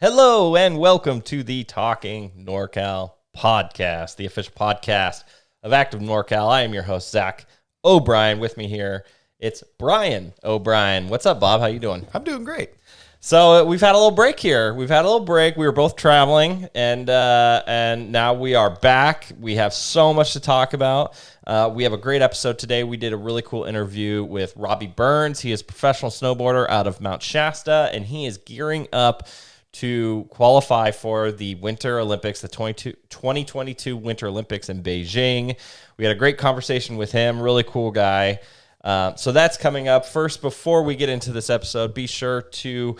Hello and welcome to the Talking NorCal podcast, the official podcast of Active NorCal. I am your host, Zach O'Brien. With me here, it's Brian O'Brien. What's up, Bob? How you doing? I'm doing great. So we've had a little break here. We were both traveling, and now we are back. We have so much to talk about. We have a great episode today. We did a really cool interview with Robby Burns. He is a professional snowboarder out of Mount Shasta, and he is gearing up to qualify for the Winter Olympics, the 2022 Winter Olympics in Beijing. We had a great conversation with him. Really cool guy. So that's coming up. First, before we get into this episode, be sure to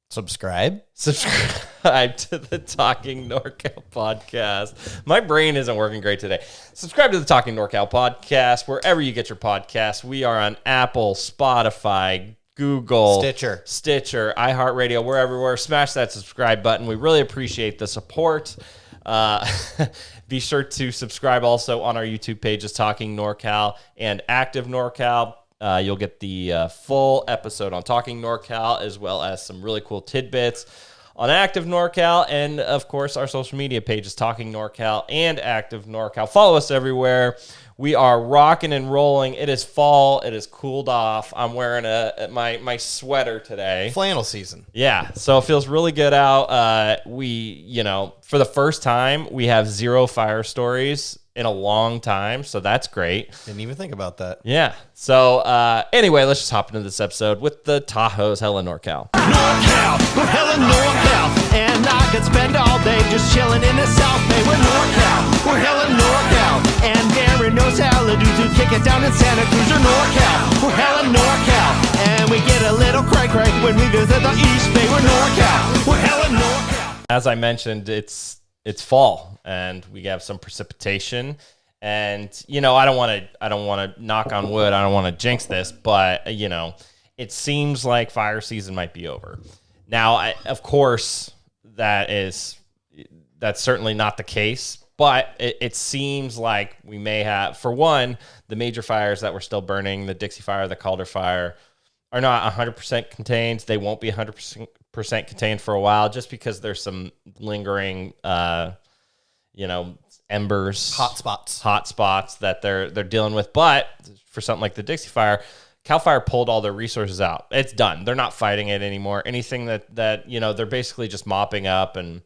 subscribe to the Talking NorCal podcast. My brain isn't working great today. Subscribe to the Talking NorCal podcast wherever you get your podcasts. We are on Apple, Spotify, Google, Stitcher, iHeartRadio. We're everywhere. Smash that subscribe button. We really appreciate the support. Be sure to subscribe also on our YouTube pages, Talking NorCal and Active NorCal. You'll get the full episode on Talking NorCal, as well as some really cool tidbits on Active NorCal. And, of course, our social media pages, Talking NorCal and Active NorCal. Follow us everywhere. We are rocking and rolling. It is fall. It is cooled off. I'm wearing my sweater today. Flannel season. Yeah, so it feels really good out. For the first time, we have 0 fire stories in a long time, so that's great. Didn't even think about that. Yeah. So anyway, let's just hop into this episode with the Tahoe's Hella NorCal. NorCal, we're hella NorCal, and I could spend all day just chilling in the South Bay. We're NorCal, we're hella NorCal, and Darren knows how to do to kick it down in Santa Cruz. We're NorCal, we're hella NorCal, and we get a little cray-cray when we visit the East Bay. We're NorCal, we're hella NorCal. As I mentioned, it's fall, and we have some precipitation. And I don't want to knock on wood. I don't want to jinx this, but it seems like fire season might be over. Now, of course, that's certainly not the case, but it seems like we may have, for one, the major fires that were still burning, the Dixie Fire, the Calder Fire, are not 100% contained. They won't be 100% contained for a while, just because there's some lingering, embers, hot spots that they're dealing with. But for something like the Dixie Fire, Cal Fire pulled all their resources out. It's done. They're not fighting it anymore. Anything that they're basically just mopping up, and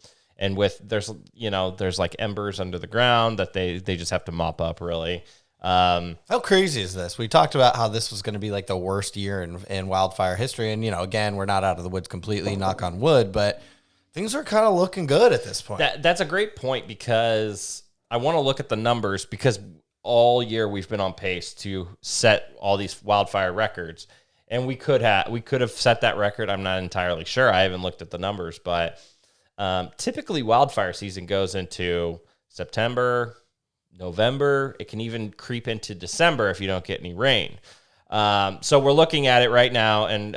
with there's like embers under the ground that they just have to mop up, really. How crazy is this? We talked about how this was going to be like the worst year in wildfire history, and again, we're not out of the woods completely, knock on wood, but things are kind of looking good at this point. That's a great point, because I want to look at the numbers, because all year we've been on pace to set all these wildfire records, and we could have set that record. I'm not entirely sure. I haven't looked at the numbers, but typically wildfire season goes into September, November. It can even creep into December if you don't get any rain. So we're looking at it right now, and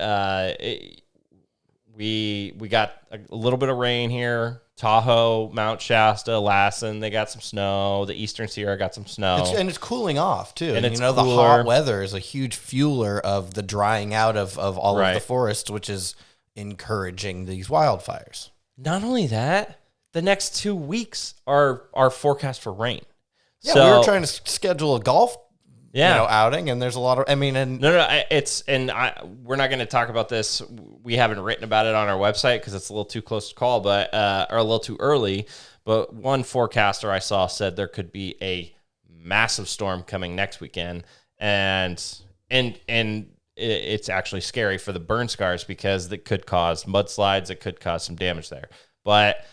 we got a little bit of rain here. Tahoe, Mount Shasta, Lassen, they got some snow. The Eastern Sierra got some snow. It's cooling off, too. And it's the hot weather is a huge fueler of the drying out of all of the forests, which is encouraging these wildfires. Not only that, the next 2 weeks are forecast for rain. Yeah, we were trying to schedule a golf outing, and there's a lot of, we're not going to talk about this. We haven't written about it on our website because it's a little too close to call, or a little too early. But one forecaster I saw said there could be a massive storm coming next weekend, and it's actually scary for the burn scars, because it could cause mudslides. It could cause some damage there. But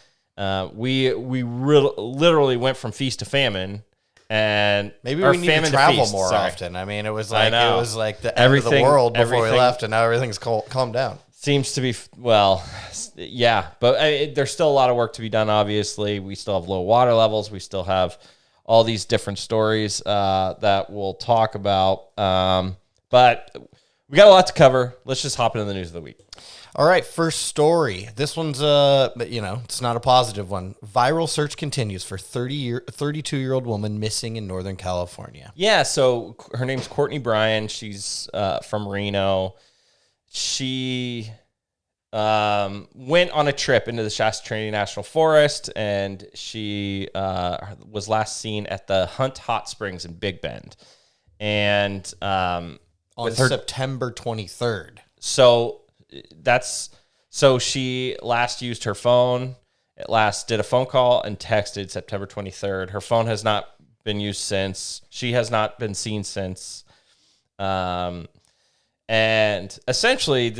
we literally went from feast to famine. And maybe we need to travel more often. It was like the end of the world before we left, and now everything's calmed down. Seems to be, yeah, but there's still a lot of work to be done. Obviously, we still have low water levels. We still have all these different stories that we'll talk about. But we got a lot to cover. Let's just hop into the news of the week. All right, first story. This one's, it's not a positive one. Viral search continues for 32-year-old woman missing in Northern California. Yeah, so her name's Courtney Bryan. She's from Reno. She went on a trip into the Shasta-Trinity National Forest, and she was last seen at the Hunt Hot Springs in Big Bend. And on September 23rd. So she last used her phone. At last did a phone call and texted September 23rd. Her phone has not been used since. She has not been seen since. And essentially,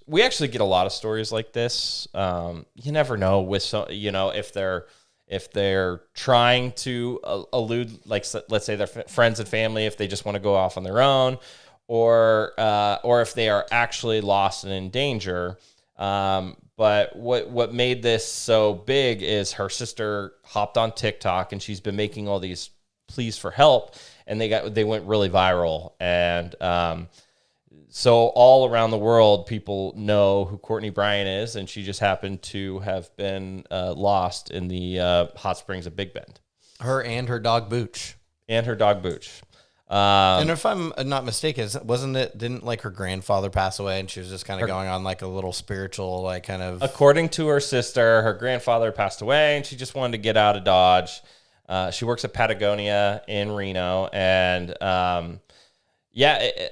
we actually get a lot of stories like this. You never know with if they're trying to elude, like, let's say their friends and family, if they just want to go off on their own, or if they are actually lost and in danger. But what made this so big is her sister hopped on TikTok, and she's been making all these pleas for help, and they went really viral. And so all around the world, people know who Courtney Bryan is, and she just happened to have been lost in the hot springs of Big Bend. Her and her dog Booch. And if I'm not mistaken, didn't like her grandfather pass away, and she was just kind of going on like a little spiritual, like kind of. According to her sister, her grandfather passed away, and she just wanted to get out of Dodge. She works at Patagonia in Reno, and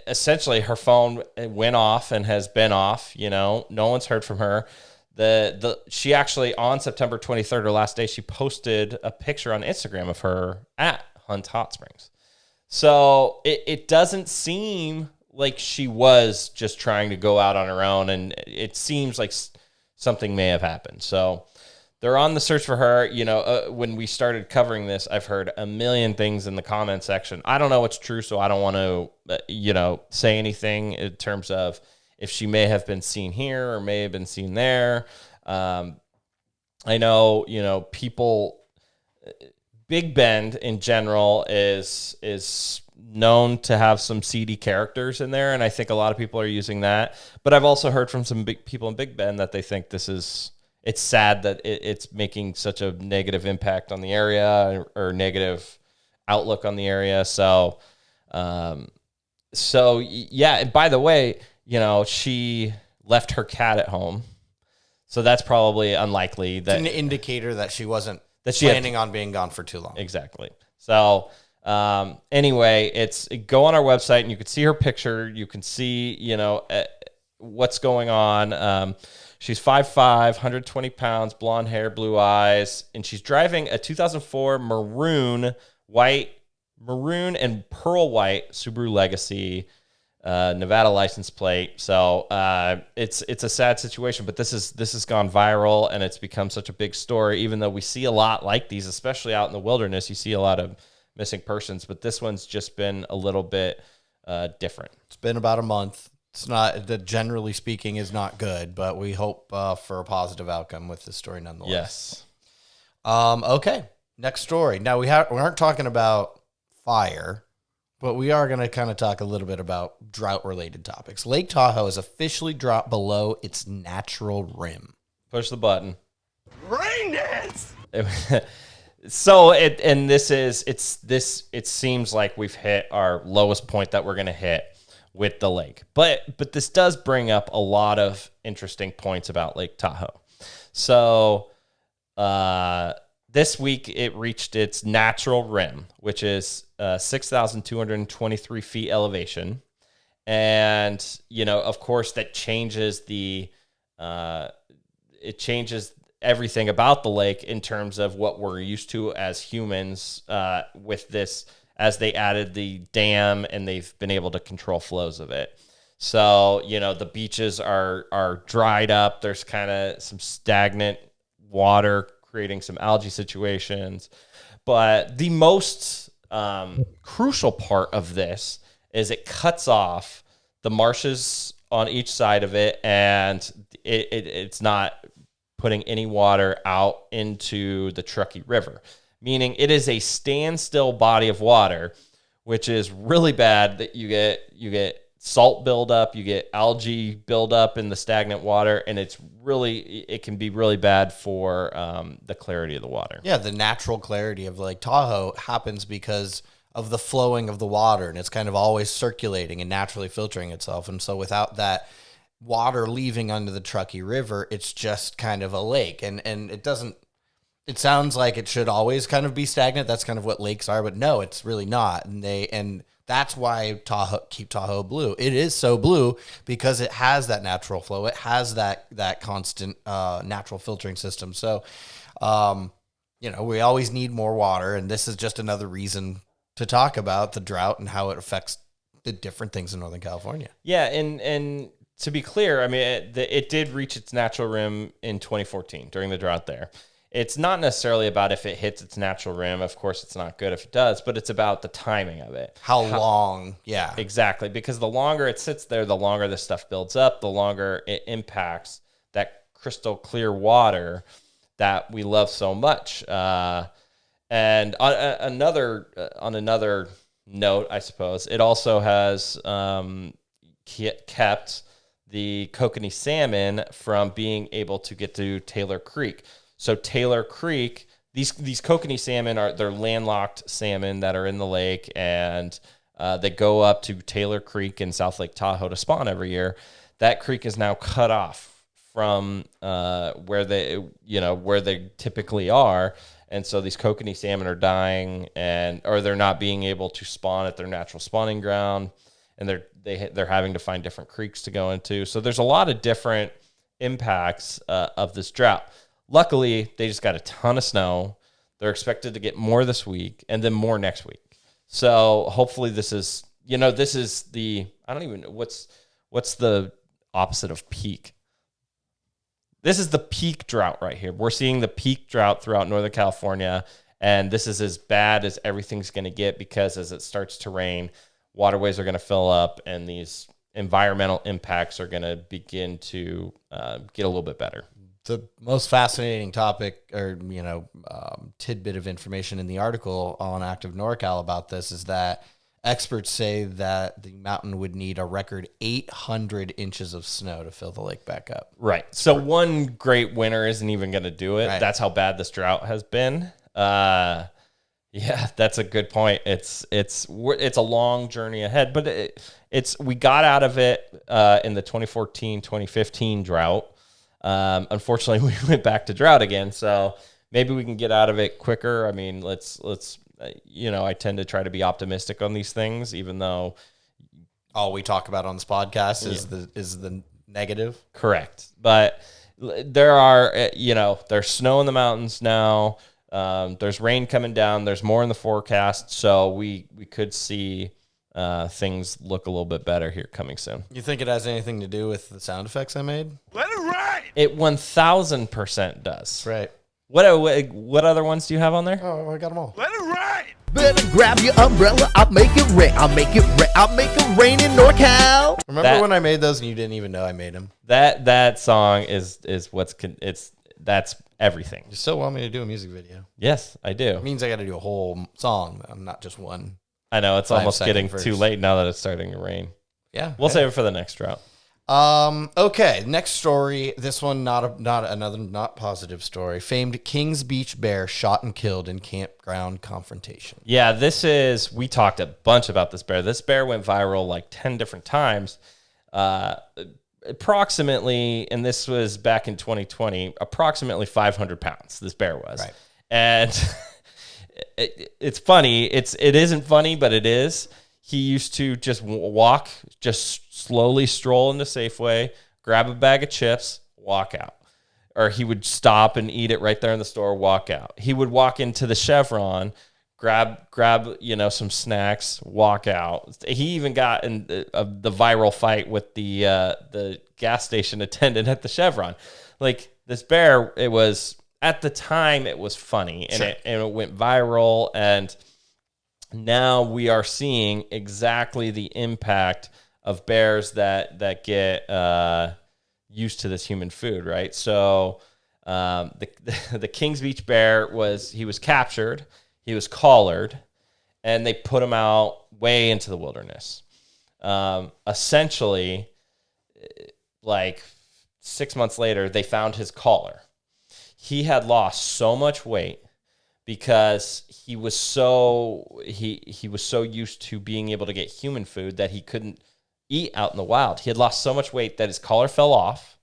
essentially her phone went off and has been off. No one's heard from her. She actually, on September 23rd, her last day, she posted a picture on Instagram of her at Hunt Hot Springs. So it doesn't seem like she was just trying to go out on her own, and it seems like something may have happened. So they're on the search for her. When we started covering this, I've heard a million things in the comment section. I don't know what's true, so I don't want to, say anything in terms of if she may have been seen here or may have been seen there. I know, people. Big Bend in general is known to have some seedy characters in there, and I think a lot of people are using that. But I've also heard from some big people in Big Bend that they think it's sad that it's making such a negative impact on the area or negative outlook on the area. So yeah. And by the way, she left her cat at home, so that's probably unlikely. That's an indicator that she wasn't planning on being gone for too long. Exactly. So anyway, go on our website and you can see her picture. You can see, what's going on. She's 5'5", 120 pounds, blonde hair, blue eyes, and she's driving a 2004 maroon and pearl white Subaru Legacy, Nevada license plate. So it's a sad situation, but this has gone viral, and it's become such a big story. Even though we see a lot like these, especially out in the wilderness, you see a lot of missing persons, but this one's just been a little bit different. It's been about a month. It's not, generally speaking, is not good, but we hope for a positive outcome with this story nonetheless. Yes. Okay. Next story. Now we aren't talking about fire, but we are going to kind of talk a little bit about drought-related topics. Lake Tahoe has officially dropped below its natural rim. Push the button. Rain dance! So it seems like we've hit our lowest point that we're going to hit with the lake. But this does bring up a lot of interesting points about Lake Tahoe. So this week it reached its natural rim, which is 6,223 feet elevation. And, of course, that changes it changes everything about the lake in terms of what we're used to as humans with this, as they added the dam and they've been able to control flows of it. So, the beaches are dried up. There's kind of some stagnant water creating some algae situations. But the most crucial part of this is it cuts off the marshes on each side of it, and it's not putting any water out into the Truckee River, meaning it is a standstill body of water, which is really bad. That you get salt buildup, you get algae buildup in the stagnant water, and it can be really bad for the clarity of the water. Yeah, the natural clarity of Lake Tahoe happens because of the flowing of the water, and it's kind of always circulating and naturally filtering itself. And so without that, water leaving under the Truckee River. It's just kind of a lake, and it doesn't. It sounds like it should always kind of be stagnant. That's kind of what lakes are, but no, it's really not. And that's why keep Tahoe blue. It is so blue because it has that natural flow. It has that constant natural filtering system. So, we always need more water, and this is just another reason to talk about the drought and how it affects the different things in Northern California. Yeah, and to be clear, I mean, it did reach its natural rim in 2014 during the drought there. It's not necessarily about if it hits its natural rim. Of course, it's not good if it does, but it's about the timing of it. How long? Yeah. Exactly, because the longer it sits there, the longer this stuff builds up, the longer it impacts that crystal clear water that we love so much. And on another note, I suppose, it also has kept the kokanee salmon from being able to get to Taylor Creek. So Taylor Creek, these kokanee salmon they're landlocked salmon that are in the lake, and they go up to Taylor Creek in South Lake Tahoe to spawn every year. That creek is now cut off from where they typically are, and so these kokanee salmon are dying, or they're not being able to spawn at their natural spawning ground, and they're having to find different creeks to go into. So there's a lot of different impacts of this drought. Luckily, they just got a ton of snow. They're expected to get more this week and then more next week. So hopefully this is the, I don't even know, what's the opposite of peak? This is the peak drought right here. We're seeing the peak drought throughout Northern California, and this is as bad as everything's going to get because as it starts to rain, waterways are going to fill up, and these environmental impacts are going to begin to get a little bit better. The most fascinating topic or, tidbit of information in the article on Active NorCal about this is that experts say that the mountain would need a record 800 inches of snow to fill the lake back up. Right. So one great winter isn't even going to do it. Right. That's how bad this drought has been. Yeah, that's a good point. It's a long journey ahead, but we got out of it in the 2014-2015 drought. Unfortunately, we went back to drought again, so maybe we can get out of it quicker. I mean, let's I tend to try to be optimistic on these things, even though all we talk about on this podcast is the negative. Correct. But there are, there's snow in the mountains now. There's rain coming down. There's more in the forecast, so we could see things look a little bit better here coming soon. You think it has anything to do with the sound effects I made? Let it ride! It 1,000% does. Right. What other ones do you have on there? Oh, I got them all. Let it ride! Better grab your umbrella, I'll make it rain. I'll make it rain in NorCal. Remember when I made those and you didn't even know I made them? That song is that's everything. You still want me to do a music video? Yes, I do. It means I got to do a whole song, not just one. I know it's almost getting verse. too late now that it's starting to rain. Yeah, We'll save it for the next drought. Okay, next story. This one not positive story. Famed Kings Beach bear shot and killed in campground confrontation. Yeah, we talked a bunch about this bear. This bear went viral like 10 different times. Approximately, and this was back in 2020, approximately 500 pounds this bear was. Right. And it's funny. It isn't funny, but it is. He used to just slowly stroll into Safeway, grab a bag of chips, walk out. Or he would stop and eat it right there in the store, walk out. He would walk into the Chevron, grab some snacks, walk out. He even got in the viral fight with the gas station attendant at the Chevron. Like, this bear, it was, at the time, it was funny, and it went viral, and now we are seeing exactly the impact of bears that get used to this human food, right? So the Kings Beach bear was captured, he was collared, and they put him out way into the wilderness. Essentially, like 6 months later, they found his collar. He had lost so much weight because he was so used to being able to get human food that he couldn't eat out in the wild. He had lost so much weight that his collar fell off.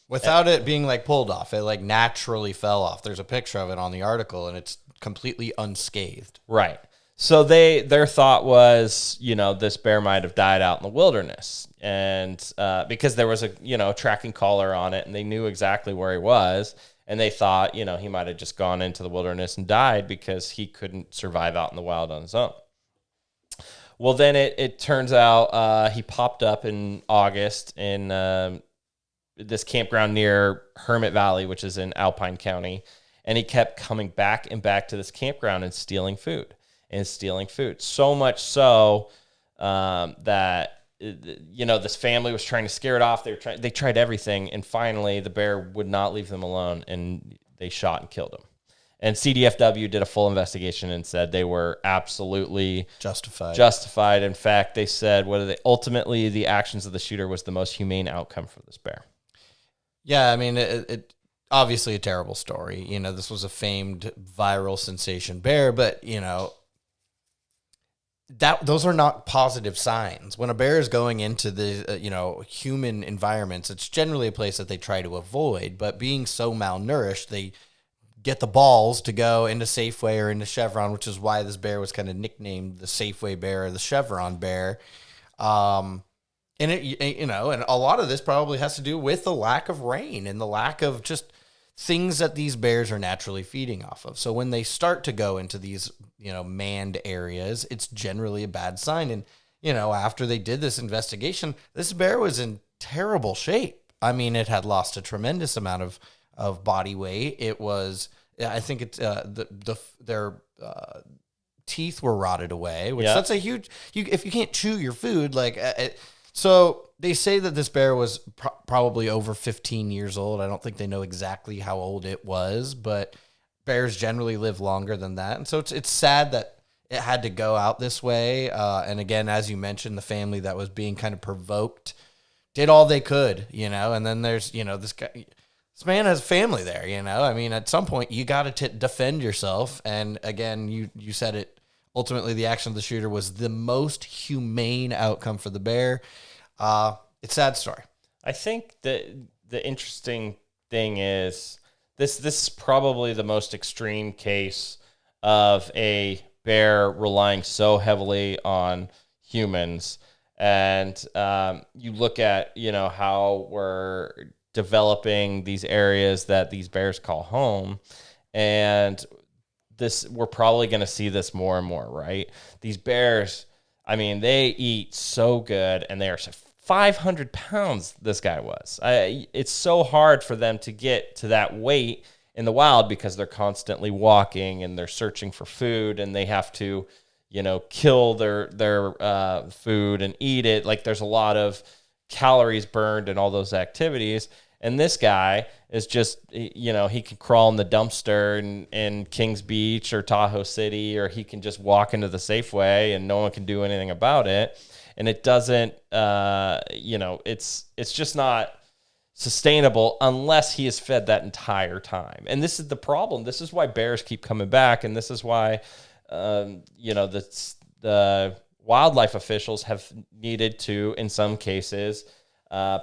Without it being like pulled off, it like naturally fell off. There's a picture of it on the article, and it's completely unscathed. Right. So their thought was, this bear might have died out in the wilderness, and because there was a tracking collar on it, and they knew exactly where he was, and they thought he might have just gone into the wilderness and died because he couldn't survive out in the wild on his own. Well, then it turns out he popped up in August in this campground near Hermit Valley, which is in Alpine County, and he kept coming back and back to this campground and stealing food. So much so that this family was trying to scare it off. They tried everything, and finally the bear would not leave them alone, and they shot and killed him. And CDFW did a full investigation and said they were absolutely justified. In fact, they said ultimately the actions of the shooter was the most humane outcome for this bear. Yeah, I mean, it obviously a terrible story. This was a famed viral sensation bear, but those are not positive signs. When a bear is going into the human environments, it's generally a place that they try to avoid. But being so malnourished, they get the balls to go into Safeway or into Chevron, which is why this bear was kind of nicknamed the Safeway bear or the Chevron bear. And and a lot of this probably has to do with the lack of rain and the lack of just things that these bears are naturally feeding off of. So when they start to go into these, manned areas, it's generally a bad sign. And, after they did this investigation, this bear was in terrible shape. I mean, it had lost a tremendous amount of body weight. It was, I think it's, their teeth were rotted away, which that's a huge, if you can't chew your food, so they say that this bear was probably over 15 years old. I don't think they know exactly how old it was, but bears generally live longer than that. And so it's sad that it had to go out this way. And again, as you mentioned, the family that was being kind of provoked did all they could, and then there's, this guy, this man has family there, I mean, at some point you got to defend yourself. And again, you said it, ultimately the action of the shooter was the most humane outcome for the bear. It's a sad story. I think that the interesting thing is this is probably the most extreme case of a bear relying so heavily on humans. And you look at, how we're developing these areas that these bears call home. And we're probably going to see this more and more, right? These bears, I mean, they eat so good, and they are 500 pounds this guy was. It's so hard for them to get to that weight in the wild because they're constantly walking and they're searching for food, and they have to, kill their food and eat it. Like, there's a lot of calories burned and all those activities. And this guy is just, he can crawl in the dumpster in Kings Beach or Tahoe City, or he can just walk into the Safeway and no one can do anything about it. And it doesn't, it's just not sustainable unless he is fed that entire time. And this is the problem. This is why bears keep coming back. And this is why, the wildlife officials have needed to, in some cases,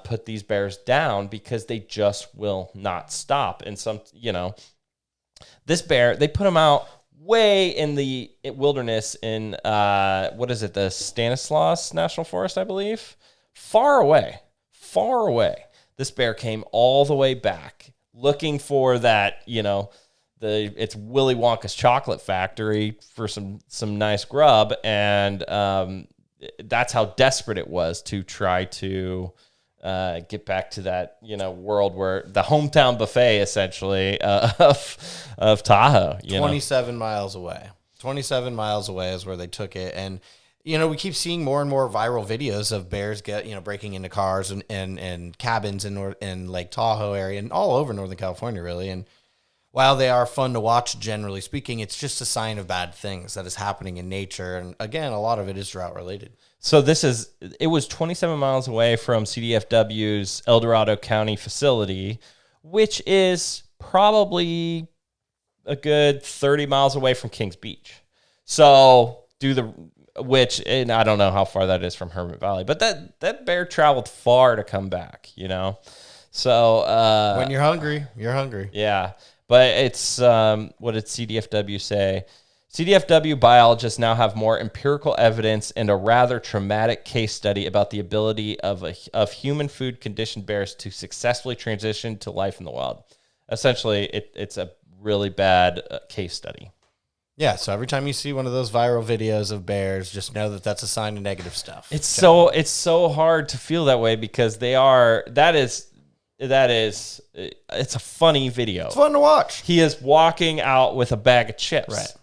put these bears down because they just will not stop. And this bear, they put him out way in the wilderness in, the Stanislaus National Forest, I believe. Far away. This bear came all the way back looking for that, it's Willy Wonka's chocolate factory for some nice grub. And that's how desperate it was to try to get back to that, world where the hometown buffet, essentially, of Tahoe. 27 miles away. 27 miles away is where they took it. And, we keep seeing more and more viral videos of bears breaking into cars and cabins in Lake Tahoe area and all over Northern California, really. And while they are fun to watch, generally speaking, it's just a sign of bad things that is happening in nature. And again, a lot of it is drought related. So it was 27 miles away from CDFW's El Dorado County facility, which is probably a good 30 miles away from Kings Beach. So which, and I don't know how far that is from Hermit Valley, but that bear traveled far to come back, you know? So, when you're hungry, you're hungry. yeah, but it's, what did CDFW say? CDFW biologists now have more empirical evidence and a rather traumatic case study about the ability of human food conditioned bears to successfully transition to life in the wild. Essentially, it's a really bad case study. Yeah, so every time you see one of those viral videos of bears, just know that that's a sign of negative stuff. It's so hard to feel that way because it's a funny video. It's fun to watch. He is walking out with a bag of chips. Right.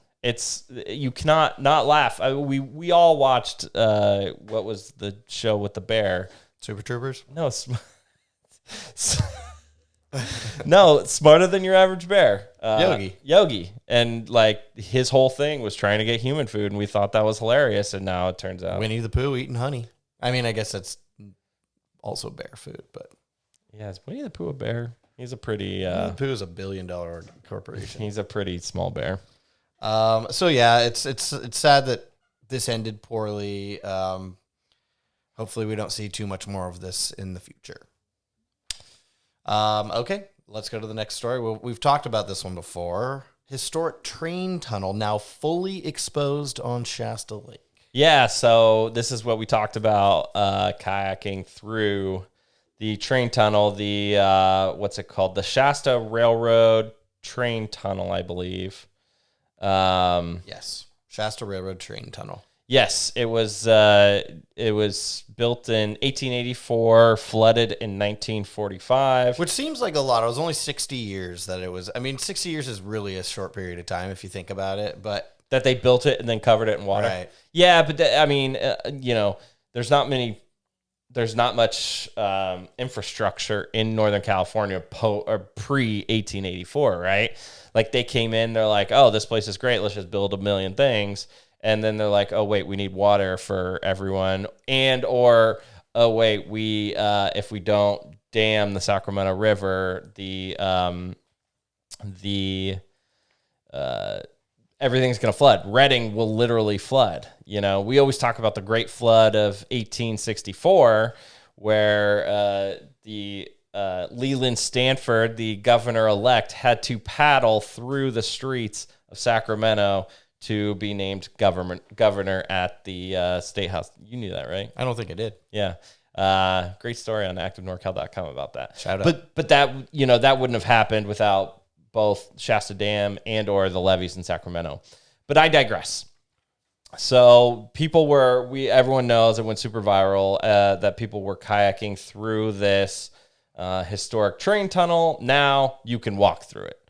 You cannot not laugh. We all watched what was the show with the bear? Super Troopers? No, no, Smarter Than Your Average Bear. Yogi. And like his whole thing was trying to get human food, and we thought that was hilarious, and now it turns out Winnie the Pooh eating honey. I mean, I guess that's also bear food, but yeah, is Winnie the Pooh a bear? He's a pretty Winnie the Pooh is $1 billion corporation. He's a pretty small bear. So yeah, it's sad that this ended poorly. Hopefully we don't see too much more of this in the future. Okay, let's go to the next story. We've talked about this one before. Historic train tunnel now fully exposed on Shasta Lake. Yeah, so this is what we talked about, kayaking through the train tunnel, the, what's it called? The Shasta Railroad Train Tunnel, I believe. Yes, Shasta Railroad Train Tunnel. Yes, it was built in 1884, flooded in 1945. Which seems like a lot. It was only 60 years that it was. I mean, 60 years is really a short period of time if you think about it, but... That they built it and then covered it in water. Right. Yeah, but I mean, there's not much infrastructure in Northern California pre-1884, right? Like they came in, they're like, oh, this place is great. Let's just build a million things. And then they're like, oh, wait, we need water for everyone. And/or, oh, wait, if we don't dam the Sacramento River, everything's going to flood. Redding will literally flood. You know, we always talk about the Great Flood of 1864, where Leland Stanford, the governor-elect, had to paddle through the streets of Sacramento to be named governor at the State House. You knew that, right? I don't think I did. Yeah. Great story on activenorcal.com about that. Shout out. But that, that wouldn't have happened without both Shasta Dam and or the levees in Sacramento. But I digress. So everyone knows it went super viral that people were kayaking through this historic train tunnel. Now you can walk through it.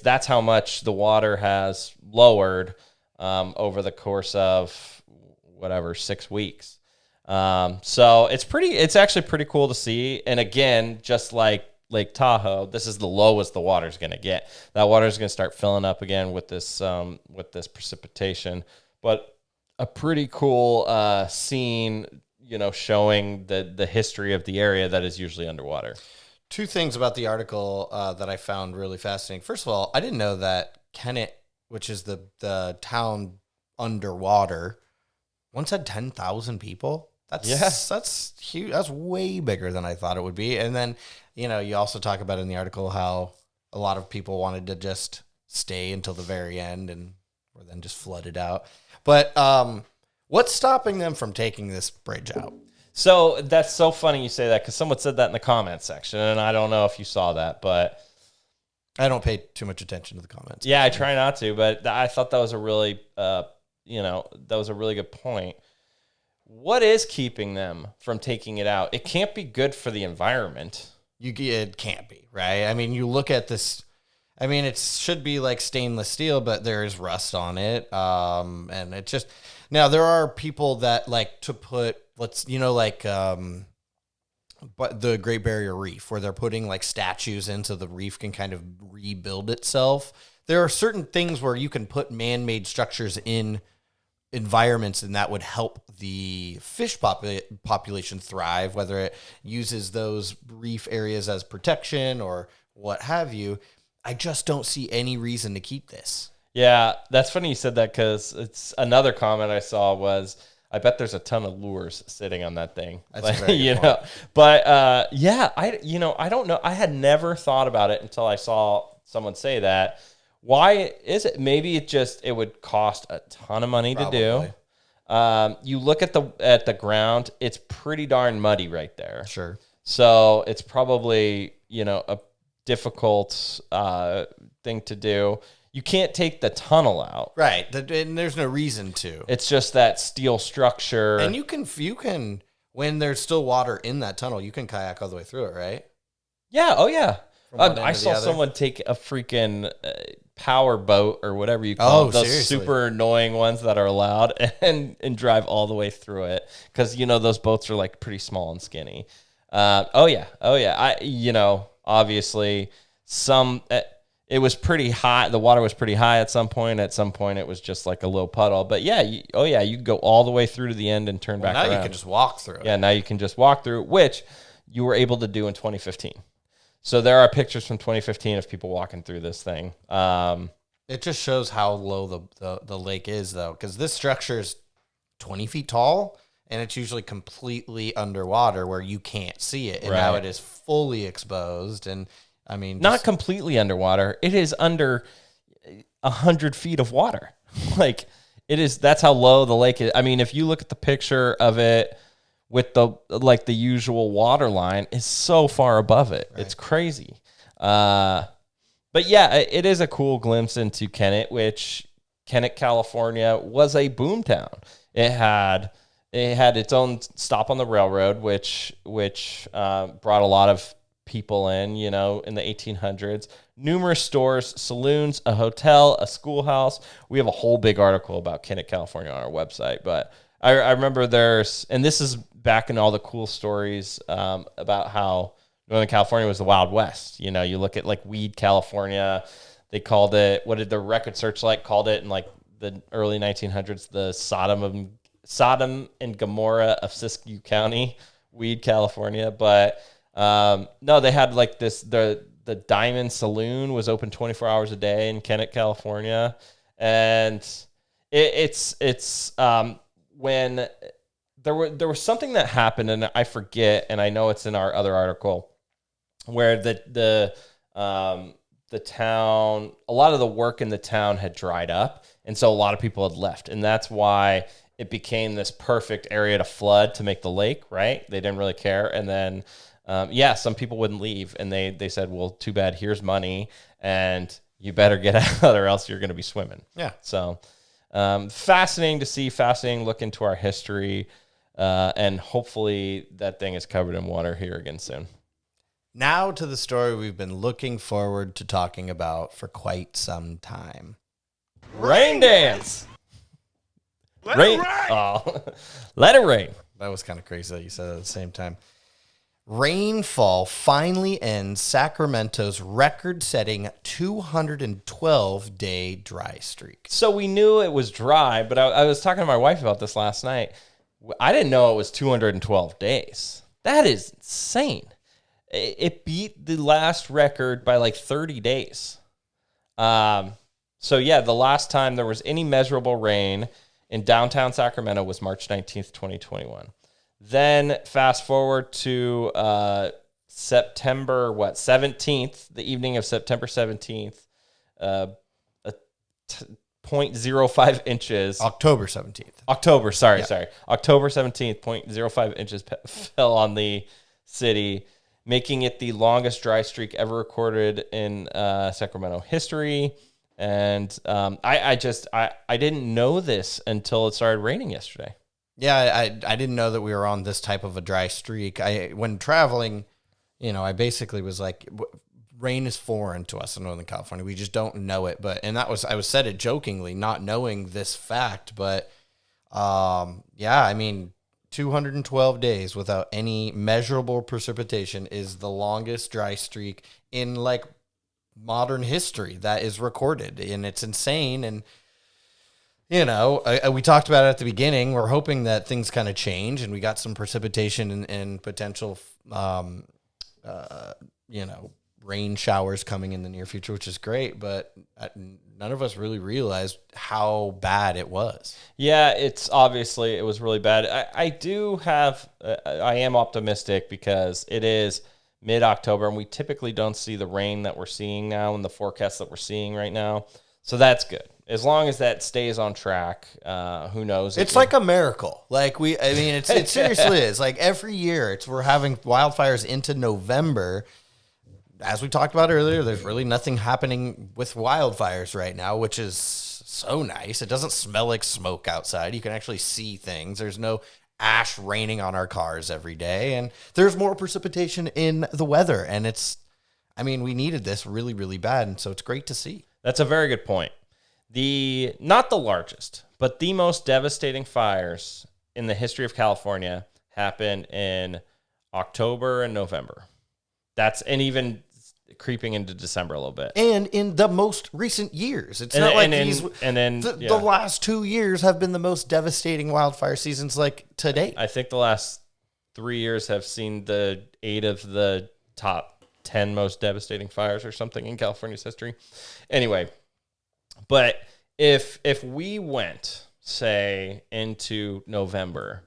That's how much the water has lowered over the course of 6 weeks. So it's actually pretty cool to see. And again, just like Lake Tahoe, this is the lowest the water's going to get. That water is going to start filling up again with this precipitation. But a pretty cool scene, showing the history of the area that is usually underwater. Two things about the article that I found really fascinating. First of all, I didn't know that Kennett, which is the town underwater, once had 10,000 people. That's huge. That's way bigger than I thought it would be. And then, you also talk about in the article how a lot of people wanted to just stay until the very end and were then just flooded out. But what's stopping them from taking this bridge out? So that's so funny you say that because someone said that in the comments section, and I don't know if you saw that, but I don't pay too much attention to the comments. Yeah, I try not to, but I thought that was a really, that was a really good point. What is keeping them from taking it out? It can't be good for the environment. It can't be, right? I mean, you look at this. I mean, it should be like stainless steel, but there is rust on it, and it just. Now there are people that like to put but the Great Barrier Reef, where they're putting like statues in so the reef can kind of rebuild itself. There are certain things where you can put man-made structures in environments and that would help the fish population thrive, whether it uses those reef areas as protection or what have you. I just don't see any reason to keep this. Yeah, that's funny you said that because it's another comment I saw was, I bet there's a ton of lures sitting on that thing. That's Like, a very good know, point. but I don't know. I had never thought about it until I saw someone say that. Why is it? Maybe it would cost a ton of money to do. You look at the ground; it's pretty darn muddy right there. Sure. So it's probably a difficult thing to do. You can't take the tunnel out. Right. And there's no reason to. It's just that steel structure. And you can, when there's still water in that tunnel, you can kayak all the way through it, right? Yeah. Oh, yeah. From one end I to the saw other. someone take a freaking power boat or whatever you call it. Those seriously? super annoying ones that are allowed and drive all the way through it. Because, those boats are like pretty small and skinny. Oh, yeah. Obviously some... it was pretty high. The water was pretty high at some point. At some point, it was just like a low puddle. But yeah, you can go all the way through to the end and turn back Now around. you can just walk through it. Yeah, now you can just walk through, which you were able to do in 2015. So there are pictures from 2015 of people walking through this thing. It just shows how low the lake is, though, because this structure is 20 feet tall, and it's usually completely underwater where you can't see it. And now Right. it is fully exposed. And I mean, Not completely underwater. It is under 100 feet of water. Like it is. That's how low the lake is. I mean, if you look at the picture of it with the usual water line, it's so far above it. Right. It's crazy. But yeah, it is a cool glimpse into Kennett, which Kennett, California was a boom town. It had its own stop on the railroad, which brought a lot of people in the 1800s. Numerous stores, saloons, a hotel, a schoolhouse. We have a whole big article about Kennett, California on our website. But I remember and this is back in all the cool stories about how Northern California was the Wild West. You look at like Weed, California. They called it, what did the Record Searchlight called it in like the early 1900s? The Sodom and Gomorrah of Siskiyou County, Weed, California. But no, they had like this, the Diamond Saloon was open 24 hours a day in Kennett, California. And it's when there was something that happened, and I forget, and I know it's in our other article, where the town, a lot of the work in the town had dried up, and so a lot of people had left, and that's why it became this perfect area to flood to make the lake, right? They didn't really care. And then some people wouldn't leave, and they said, well, too bad, here's money, and you better get out or else you're going to be swimming. Yeah. So fascinating to see, fascinating look into our history, and hopefully that thing is covered in water here again soon. Now to the story we've been looking forward to talking about for quite some time. Rain dance. Rain. Oh, let it rain. That was kind of crazy that you said it at the same time. Rainfall finally ends Sacramento's record-setting 212-day dry streak. So we knew it was dry, but I was talking to my wife about this last night. I didn't know it was 212 days. That is insane. It beat the last record by like 30 days. So yeah, the last time there was any measurable rain in downtown Sacramento was March 19th, 2021. Then fast forward to September 17th, the evening of September 17th, 0.05 inches. October 17th. October 17th, 0.05 inches fell on the city, making it the longest dry streak ever recorded in Sacramento history. And I didn't know this until it started raining yesterday. Yeah, I didn't know that we were on this type of a dry streak. When traveling, I basically was like, rain is foreign to us in Northern California. We just don't know it. I said it jokingly, not knowing this fact. But 212 days without any measurable precipitation is the longest dry streak in like modern history that is recorded, and it's insane. And we talked about it at the beginning. We're hoping that things kind of change, and we got some precipitation and potential, rain showers coming in the near future, which is great, but none of us really realized how bad it was. Yeah, it was really bad. I am optimistic because it is mid-October, and we typically don't see the rain that we're seeing now in the forecast that we're seeing right now. So that's good. As long as that stays on track, who knows? It's like a miracle. It seriously is. Like every year, we're having wildfires into November. As we talked about earlier, there's really nothing happening with wildfires right now, which is so nice. It doesn't smell like smoke outside. You can actually see things. There's no ash raining on our cars every day, and there's more precipitation in the weather. And we needed this really, really bad, and so it's great to see. That's a very good point. Not the largest, but the most devastating fires in the history of California happened in October and November. And even creeping into December a little bit. And in the most recent years. It's not like the last 2 years have been the most devastating wildfire seasons like today. I think the last 3 years have seen 8 of the top 10 most devastating fires or something in California's history. Anyway, but if we went, say, into November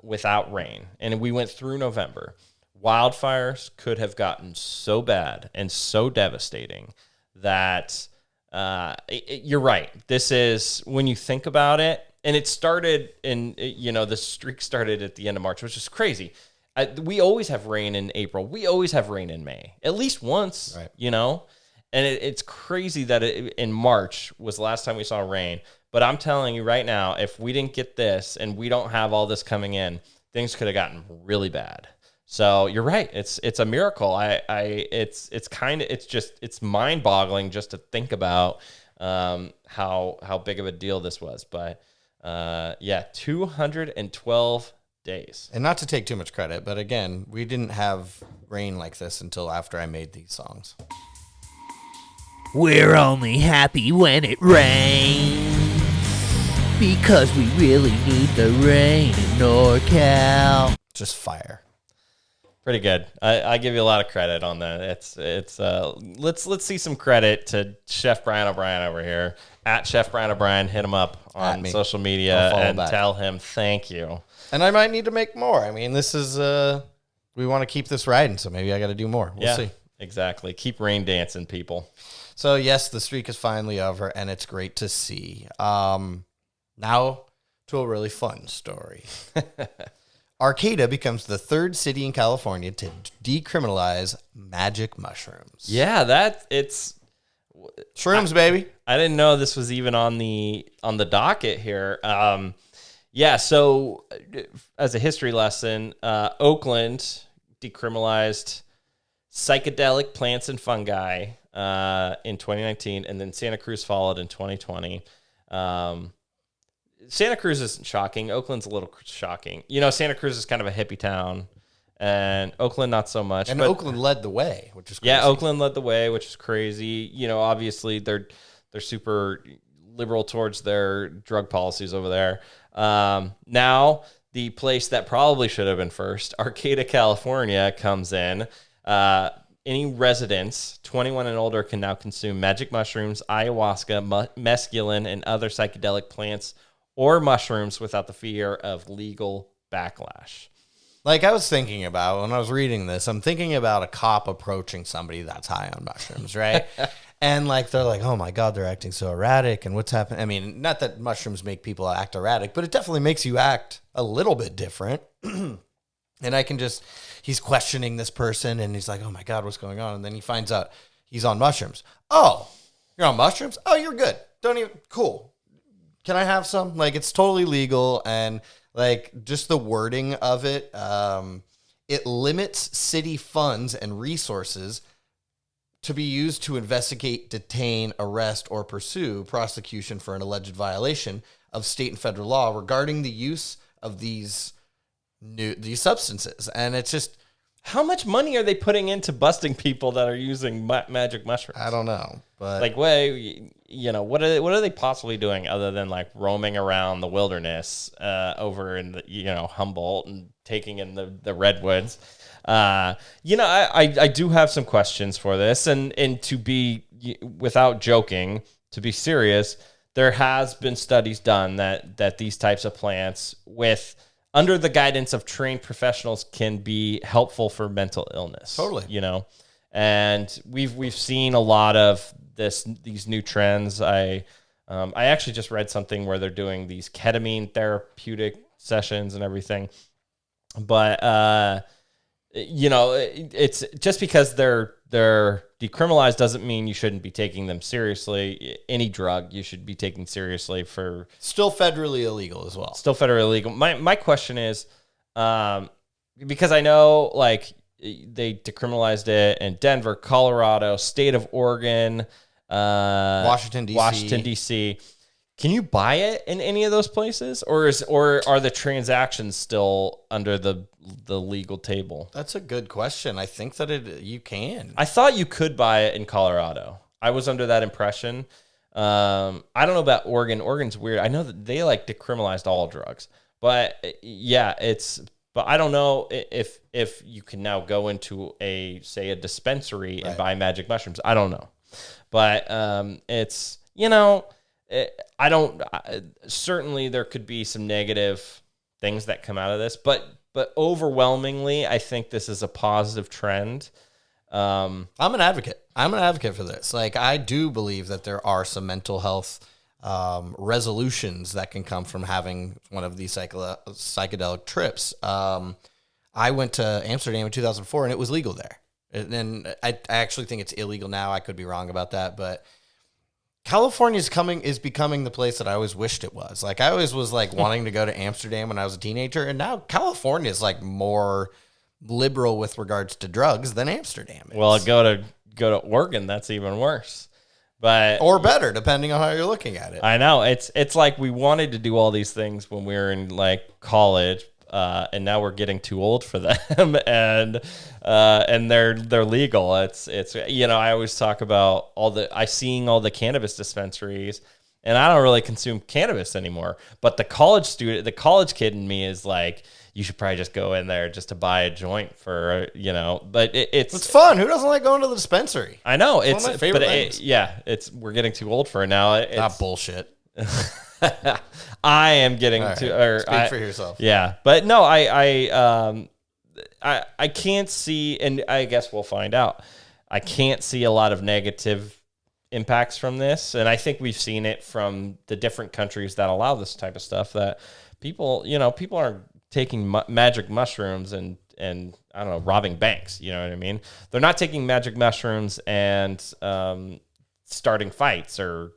without rain, and we went through November, wildfires could have gotten so bad and so devastating that you're right. This is, when you think about it, and it started the streak started at the end of March, which is crazy. We always have rain in April. We always have rain in May, at least once, right. And it's crazy that in March was the last time we saw rain. But I'm telling you right now, if we didn't get this and we don't have all this coming in, things could have gotten really bad. So you're right. It's a miracle. It's mind-boggling just to think about how big of a deal this was. But 212 days. And not to take too much credit, but again, we didn't have rain like this until after I made these songs. We're only happy when it rains, because we really need the rain in NorCal. Just fire. Pretty good. I give you a lot of credit on that. Let's see some credit to Chef Brian O'Brien over here at Chef Brian O'Brien. Hit him up on social media and tell him thank you. And I might need to make more. This is we want to keep this riding, so maybe I got to do more. We'll see. Exactly. Keep rain dancing, people. So yes, the streak is finally over, and it's great to see. Now to a really fun story. Arcata becomes the third city in California to decriminalize magic mushrooms. Yeah, it's shrooms, baby. I didn't know this was even on the docket here. So as a history lesson, Oakland decriminalized psychedelic plants and fungi in 2019, and then Santa Cruz followed in 2020. Santa Cruz isn't shocking. Oakland's a little shocking. Santa Cruz is kind of a hippie town, and Oakland not so much. And Oakland led the way, which is crazy. Yeah, Oakland led the way, which is crazy. Obviously they're super liberal towards their drug policies over there. Now the place that probably should have been first, Arcata, California, comes in. Any residents 21 and older can now consume magic mushrooms, ayahuasca, mescaline, and other psychedelic plants or mushrooms without the fear of legal backlash. Like I was thinking about when I was reading this, I'm thinking about a cop approaching somebody that's high on mushrooms, right? And they're like, oh my God, they're acting so erratic. And what's happening? Not that mushrooms make people act erratic, but it definitely makes you act a little bit different. And he's questioning this person and he's like, oh my God, what's going on? And then he finds out he's on mushrooms. Oh, you're on mushrooms? Oh, you're good. Cool. Can I have some? It's totally legal. And just the wording of it, it limits city funds and resources to be used to investigate, detain, arrest, or pursue prosecution for an alleged violation of state and federal law regarding the use of these substances. And it's just, how much money are they putting into busting people that are using magic mushrooms? I don't know, but what are they possibly doing other than roaming around the wilderness over in the Humboldt and taking in the redwoods? I do have some questions for this, and to be, without joking, to be serious, there has been studies done that these types of plants under the guidance of trained professionals can be helpful for mental illness. Totally. And we've seen a lot of these new trends. I actually just read something where they're doing these ketamine therapeutic sessions and everything. But it's just because they're decriminalized doesn't mean you shouldn't be taking them seriously. Any drug you should be taking seriously for still federally illegal as well. Still federally illegal. My question is, because I know like they decriminalized it in Denver, Colorado, state of Oregon, Washington D.C. Can you buy it in any of those places, or are the transactions still under the legal table? That's a good question. I think that you can. I thought you could buy it in Colorado. I was under that impression. I don't know about Oregon. Oregon's weird. I know that they like decriminalized all drugs, but yeah, but I don't know if you can now go into a dispensary and buy magic mushrooms. I don't know, but it's certainly there could be some negative things that come out of this, but overwhelmingly, I think this is a positive trend. I'm an advocate. I'm an advocate for this. Like, I do believe that there are some mental health resolutions that can come from having one of these psychedelic trips. I went to Amsterdam in 2004 and it was legal there. And I actually think it's illegal now. I could be wrong about that, but California is becoming the place that I always wished it was. Like, I always was like wanting to go to Amsterdam when I was a teenager, and now California is like more liberal with regards to drugs than Amsterdam is. Well, go to Oregon, that's even worse. Or better, depending on how you're looking at it. I know. It's like we wanted to do all these things when we were in like college, and now we're getting too old for them, and they're legal. It's I always talk about seeing all the cannabis dispensaries, and I don't really consume cannabis anymore. But the college kid in me is like, you should probably just go in there just to buy a joint for, but it's fun. Who doesn't like going to the dispensary? I know it's one of my favorite things. We're getting too old for it now. It's not bullshit. I am getting speak for yourself. Yeah, but no, I can't see, and I guess we'll find out. I can't see a lot of negative impacts from this, and I think we've seen it from the different countries that allow this type of stuff. That people aren't taking magic mushrooms and I don't know, robbing banks. You know what I mean? They're not taking magic mushrooms and starting fights or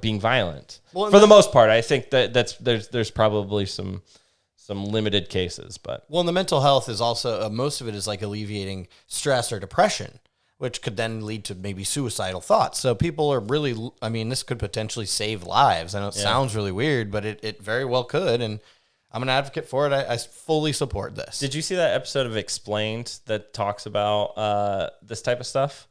being violent. Well, for the most part, I think there's probably some limited cases, but the mental health is also most of it is like alleviating stress or depression, which could then lead to maybe suicidal thoughts. So people are really, this could potentially save lives. I know it sounds really weird, but it very well could, and I'm an advocate for it. I fully support this. Did you see that episode of Explained that talks about this type of stuff?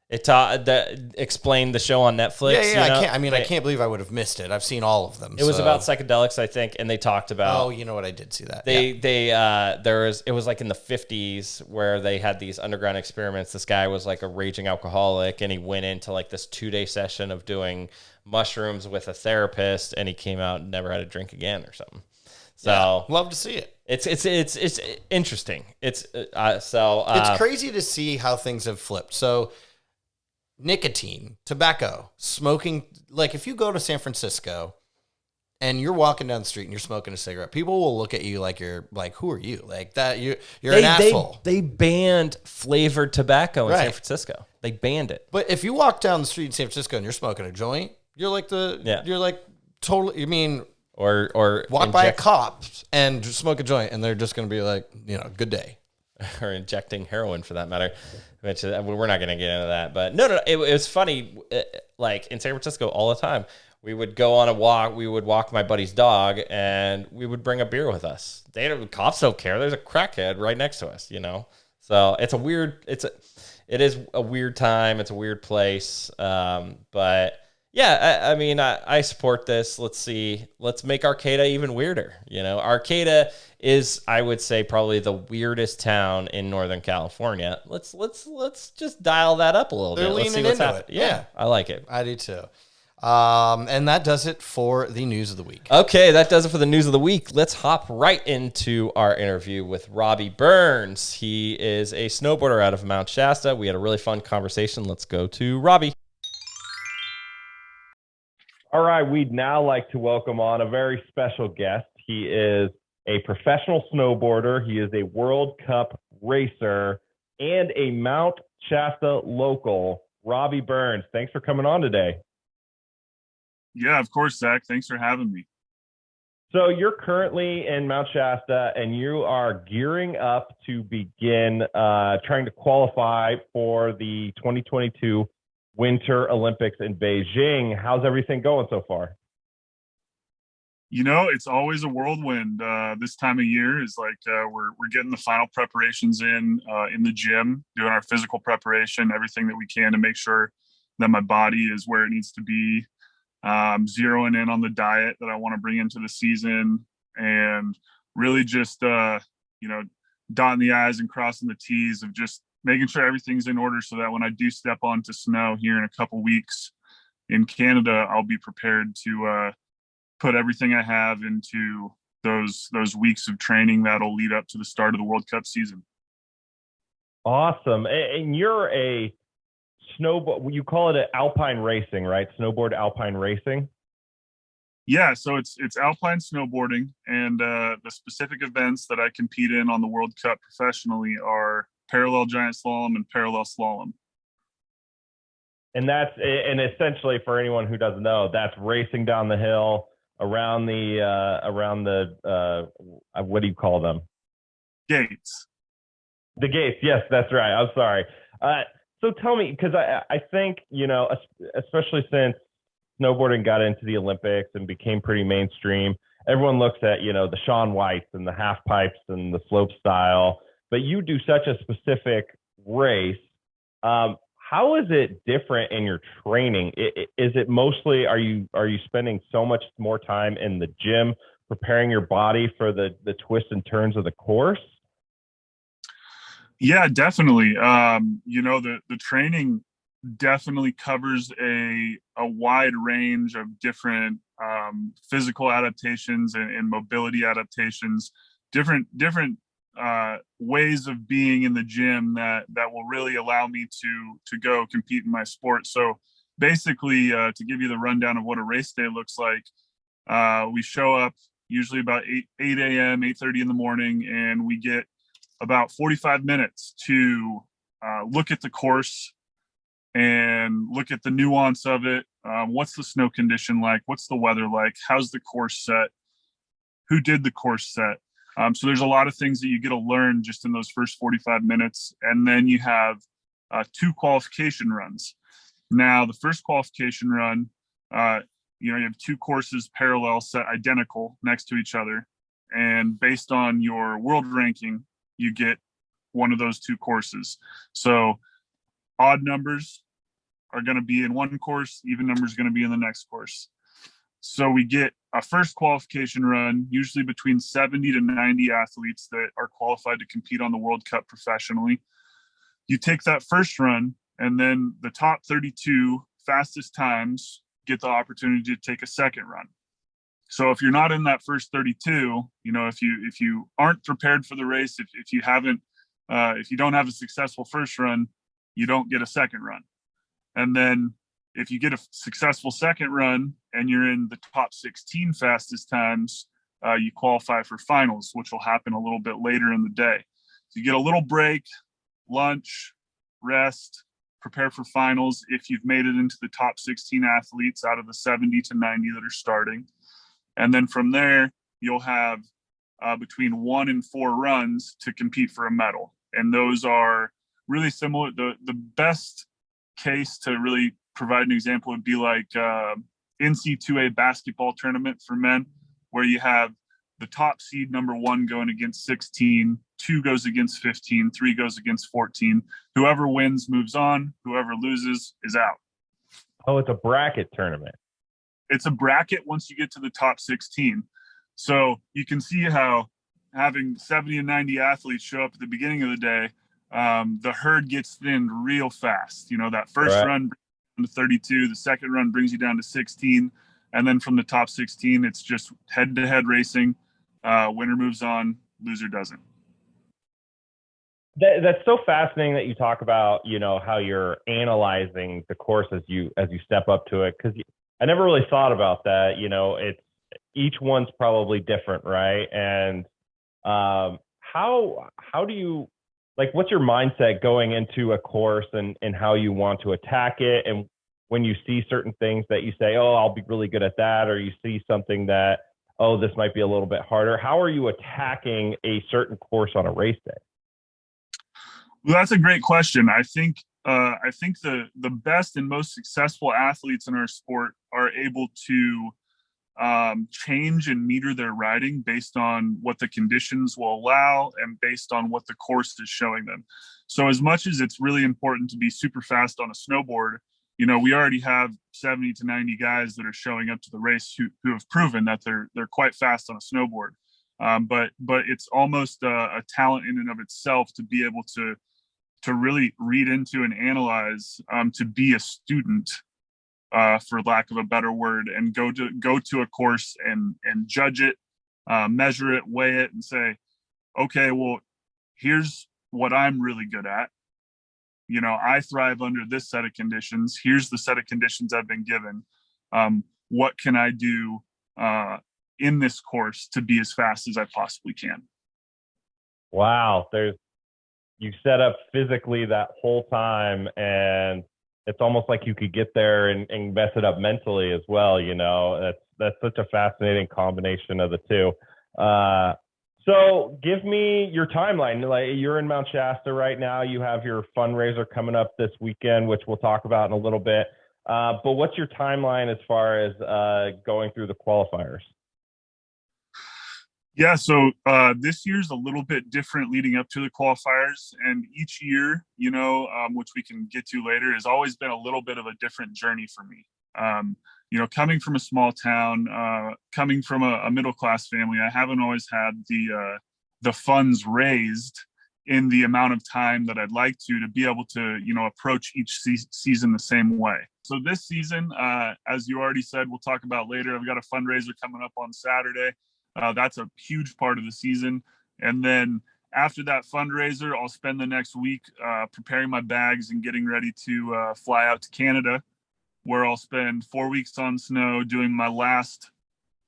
That explained the show on Netflix. Yeah. I can't believe I would have missed it. I've seen all of them. It was about psychedelics, I think, and they talked about. Oh, you know what? I did see that. It was like in the 50s where they had these underground experiments. This guy was like a raging alcoholic, and he went into like this 2-day session of doing mushrooms with a therapist, and he came out and never had a drink again or something. So love to see it. It's interesting. It's crazy to see how things have flipped. So nicotine, tobacco, smoking. Like if you go to San Francisco and you're walking down the street and you're smoking a cigarette, people will look at you like you're like, who are you? Like that you're an asshole. They banned flavored tobacco in San Francisco. They banned it. But if you walk down the street in San Francisco and you're smoking a joint, you're like you're like totally. I mean. Or walk by a cop and smoke a joint, and they're just going to be like, good day. Or injecting heroin, for that matter. Which we're not going to get into that, but no. It was funny. Like in San Francisco, all the time, we would go on a walk. We would walk my buddy's dog, and we would bring a beer with us. Cops don't care. There's a crackhead right next to us. So it's a weird. It is a weird time. It's a weird place. But. Yeah, I mean, I support this. Let's see. Let's make Arcata even weirder. Arcata is, I would say, probably the weirdest town in Northern California. Let's just dial that up a little They're bit. Let's see leaning what's into happening. it. Yeah. I like it. I do too. And that does it for the news of the week. Okay, that does it for the news of the week. Let's hop right into our interview with Robbie Burns. He is a snowboarder out of Mount Shasta. We had a really fun conversation. Let's go to Robbie. All right, we'd now like to welcome on a very special guest. He is a professional snowboarder. He is a World Cup racer and a Mount Shasta local, Robbie Burns. Thanks for coming on today. Yeah, of course, Zach. Thanks for having me. So you're currently in Mount Shasta and you are gearing up to begin trying to qualify for the 2022 Winter Olympics in Beijing. How's everything going so far? It's always a whirlwind. This time of year is like we're getting the final preparations in the gym, doing our physical preparation, everything that we can to make sure that my body is where it needs to be. Zeroing in on the diet that I want to bring into the season, and really just dotting the I's and crossing the T's of just making sure everything's in order so that when I do step onto snow here in a couple weeks in Canada, I'll be prepared to put everything I have into those weeks of training that'll lead up to the start of the World Cup season. Awesome. And you're a snowboard, you call it alpine racing, right? Snowboard alpine racing? Yeah, so it's alpine snowboarding, and the specific events that I compete in on the World Cup professionally are parallel giant slalom and parallel slalom. And essentially, for anyone who doesn't know, that's racing down the hill around the what do you call them? Gates. The gates. Yes, that's right. I'm sorry. So tell me, because I think, especially since snowboarding got into the Olympics and became pretty mainstream, everyone looks at, the Shaun Whites and the half pipes and the slope style, but you do such a specific race. How is it different in your training? Is it mostly, are you spending so much more time in the gym preparing your body for the twists and turns of the course? Yeah, definitely. The training definitely covers a wide range of different physical adaptations and mobility adaptations, different ways of being in the gym that will really allow me to go compete in my sport. So basically, to give you the rundown of what a race day looks like, we show up usually about 8 a.m., 8:30 in the morning, and we get about 45 minutes to look at the course and look at the nuance of it. What's the snow condition like? What's the weather like? How's the course set? Who did the course set? So there's a lot of things that you get to learn just in those first 45 minutes. And then you have 2 qualification runs. Now, the first qualification run, you have 2 courses parallel set identical next to each other. And based on your world ranking, you get one of those 2 courses. So odd numbers are going to be in one course, even numbers are going to be in the next course. So we get a first qualification run, usually between 70 to 90 athletes that are qualified to compete on the World Cup professionally. You take that first run, and then the top 32 fastest times get the opportunity to take a second run. So if you're not in that first 32, if you aren't prepared for the race, if you don't have a successful first run, you don't get a second run. And then if you get a successful second run and you're in the top 16 fastest times, you qualify for finals, which will happen a little bit later in the day. So you get a little break, lunch, rest, prepare for finals if you've made it into the top 16 athletes out of the 70 to 90 that are starting. And then from there, you'll have between 1 and 4 runs to compete for a medal. And those are really similar. The best case to really provide an example would be like NC2A basketball tournament for men, where you have the top seed number 1 going against 16, 2 goes against 15, 3 goes against 14. Whoever wins moves on. Whoever loses is out. Oh, it's a bracket tournament. It's a bracket once you get to the top 16. So you can see how having 70 and 90 athletes show up at the beginning of the day, the herd gets thinned real fast. You know, that first run brings you down to 32, the second run brings you down to 16. And then from the top 16, it's just head-to-head racing. Winner moves on, loser doesn't. That's so fascinating that you talk about, you know, how you're analyzing the course as you step up to it, because I never really thought about that. You know, it's each one's probably different, right? And how do you, like, what's your mindset going into a course and how you want to attack it? And when you see certain things that you say, oh, I'll be really good at that, or you see something that, oh, this might be a little bit harder, how are you attacking a certain course on a race day? Well, that's a great question. I think the best and most successful athletes in our sport are able to change and meter their riding based on what the conditions will allow and based on what the course is showing them. So as much as it's really important to be super fast on a snowboard, you know, we already have 70 to 90 guys that are showing up to the race who have proven that they're quite fast on a snowboard. But it's almost a talent in and of itself to be able to really read into and analyze, to be a student, for lack of a better word, and go to a course and judge it, measure it, weigh it, and say, okay, well, here's what I'm really good at. You know, I thrive under this set of conditions. Here's the set of conditions I've been given. What can I do in this course to be as fast as I possibly can? Wow, you set up physically that whole time, and it's almost like you could get there and mess it up mentally as well. You know, that's such a fascinating combination of the two. So give me your timeline. Like, you're in Mount Shasta right now. You have your fundraiser coming up this weekend, which we'll talk about in a little bit. But what's your timeline as far as going through the qualifiers? Yeah, so this year's a little bit different leading up to the qualifiers, and each year, you know, which we can get to later, has always been a little bit of a different journey for me. You know, coming from a small town, coming from a middle-class family, I haven't always had the funds raised in the amount of time that I'd like to be able to, you know, approach each season the same way. So this season, as you already said, we'll talk about later, I've got a fundraiser coming up on Saturday. That's a huge part of the season. And then after that fundraiser, I'll spend the next week preparing my bags and getting ready to fly out to Canada, where I'll spend 4 weeks on snow doing my last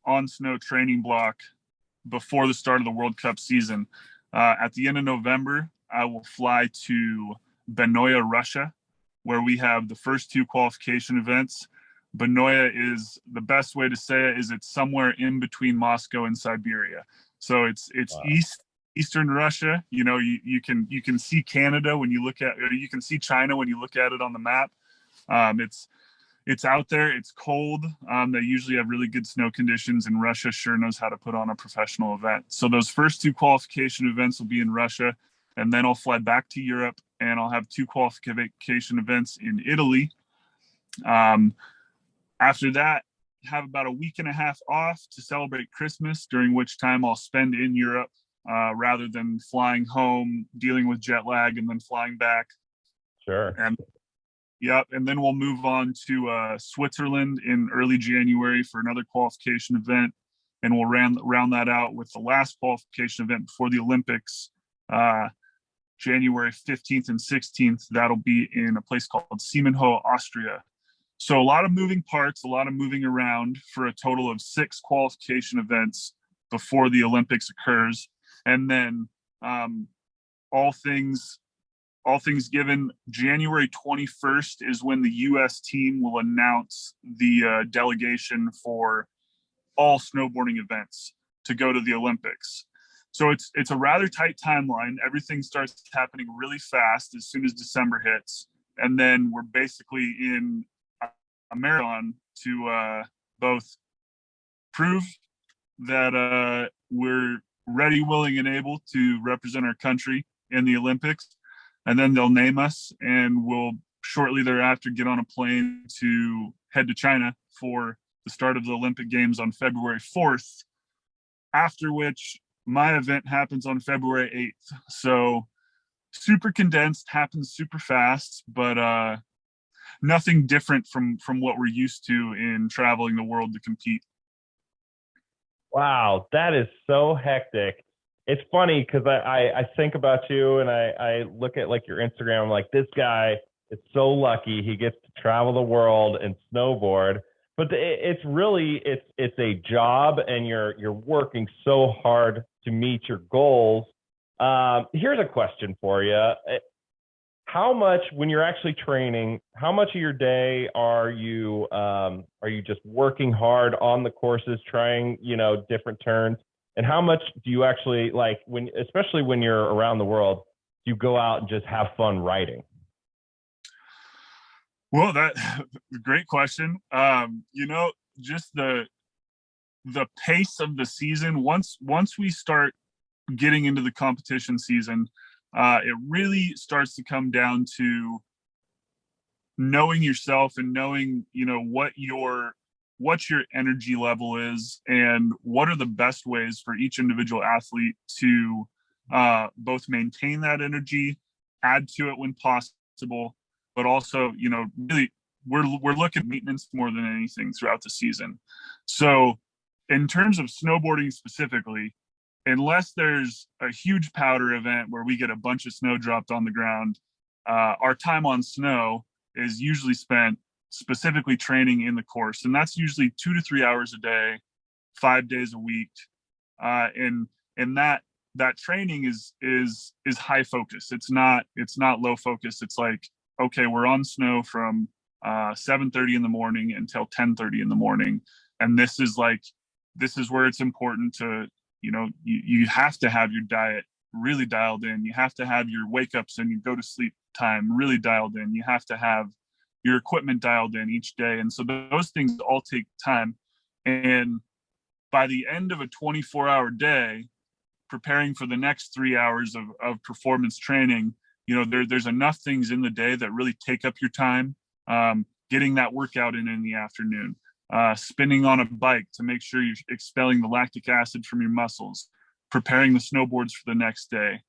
on snow training block before the start of the World Cup season. At the end of November, I will fly to Benoya, Russia, where we have the first two qualification events. Benoya is, the best way to say it is, it's somewhere in between Moscow and Siberia. So it's wow. Eastern Russia. You know, you can see Canada when you look at, or you can see China when you look at it on the map. It's out there. It's cold. They usually have really good snow conditions, and Russia sure knows how to put on a professional event. So those first two qualification events will be in Russia, and then I'll fly back to Europe, and I'll have two qualification events in Italy. After that, have about a week and a half off to celebrate Christmas, during which time I'll spend in Europe rather than flying home, dealing with jet lag, and then flying back. Sure. And then we'll move on to Switzerland in early January for another qualification event, and we'll round that out with the last qualification event before the Olympics, January 15th and 16th. That'll be in a place called Siemenhohe, Austria. So a lot of moving parts, a lot of moving around for a total of 6 qualification events before the Olympics occurs. And then all things given, January 21st is when the U.S. team will announce the delegation for all snowboarding events to go to the Olympics. So it's a rather tight timeline. Everything starts happening really fast as soon as December hits. And then we're basically in a marathon to both prove that we're ready, willing, and able to represent our country in the Olympics. And then they'll name us, and we'll shortly thereafter get on a plane to head to China for the start of the Olympic Games on February 4th, after which my event happens on February 8th. So super condensed, happens super fast, but nothing different from what we're used to in traveling the world to compete. Wow, that is so hectic. It's funny because I think about you and I look at like your Instagram. I'm like, this guy is so lucky he gets to travel the world and snowboard. But it's really it's a job, and you're working so hard to meet your goals. Here's a question for you. How much, when you're actually training, how much of your day are you just working hard on the courses, trying, different turns? And how much do you actually, like, especially when you're around the world, do you go out and just have fun riding? Well, great question. Just the pace of the season, once we start getting into the competition season, it really starts to come down to knowing yourself and knowing, what your energy level is and what are the best ways for each individual athlete to both maintain that energy, add to it when possible, but also, really we're looking at maintenance more than anything throughout the season. So in terms of snowboarding specifically, unless there's a huge powder event where we get a bunch of snow dropped on the ground, our time on snow is usually spent specifically training in the course. And that's usually 2 to 3 hours a day, 5 days a week. And that training is high focus. It's not low focus. It's like, okay, we're on snow from 7:30 in the morning until 10:30 in the morning. And this is where it's important to, you have to have your diet really dialed in. You have to have your wake ups and your go to sleep time really dialed in. You have to have your equipment dialed in each day. And so those things all take time. And by the end of a 24-hour day, preparing for the next 3 hours of performance training, there's enough things in the day that really take up your time. Getting that workout in the afternoon, spinning on a bike to make sure you're expelling the lactic acid from your muscles, preparing the snowboards for the next day,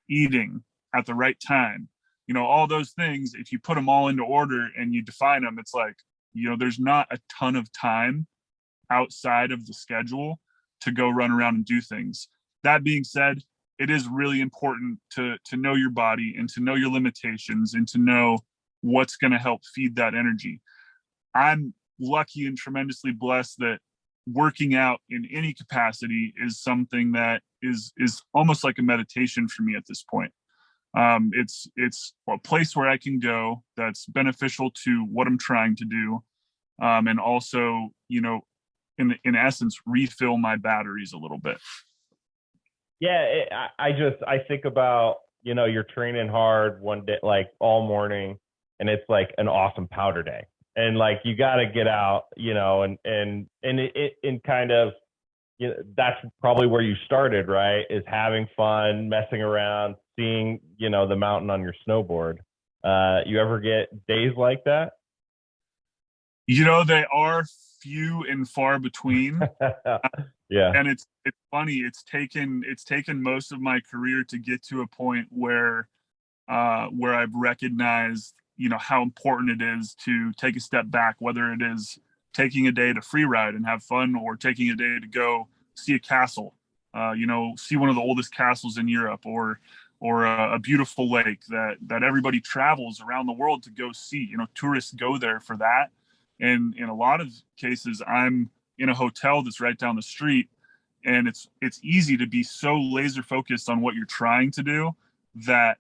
eating at the right time, all those things. If you put them all into order and you define them, it's like, there's not a ton of time outside of the schedule to go run around and do things. That being said, it is really important to know your body and to know your limitations and to know what's going to help feed that energy. I'm lucky and tremendously blessed that working out in any capacity is something that is almost like a meditation for me at this point. It's a place where I can go that's beneficial to what I'm trying to do, and also, in essence, refill my batteries a little bit. Yeah, I think about, you're training hard one day, like all morning, and it's like an awesome powder day. And like, you got to get out, and it kind of, that's probably where you started, right? Is having fun, messing around, seeing, the mountain on your snowboard. You ever get days like that? They are few and far between. Yeah. And it's funny. It's taken most of my career to get to a point where I've recognized, how important it is to take a step back, whether it is taking a day to free ride and have fun, or taking a day to go see a castle, see one of the oldest castles in Europe, or a beautiful lake that everybody travels around the world to go see. Tourists go there for that. And in a lot of cases, I'm in a hotel that's right down the street, and it's easy to be so laser focused on what you're trying to do that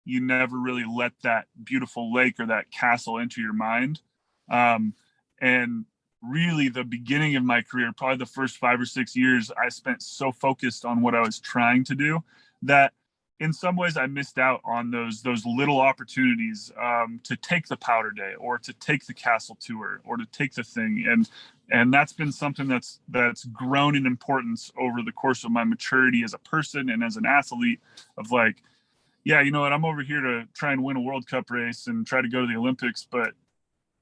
you never really let that beautiful lake or that castle enter your mind. And really, the beginning of my career, probably the first 5 or 6 years, I spent so focused on what I was trying to do that in some ways I missed out on those little opportunities to take the powder day, or to take the castle tour, or to take the thing. And that's been something that's grown in importance over the course of my maturity as a person and as an athlete, of like, yeah, you know what, I'm over here to try and win a World Cup race and try to go to the Olympics, but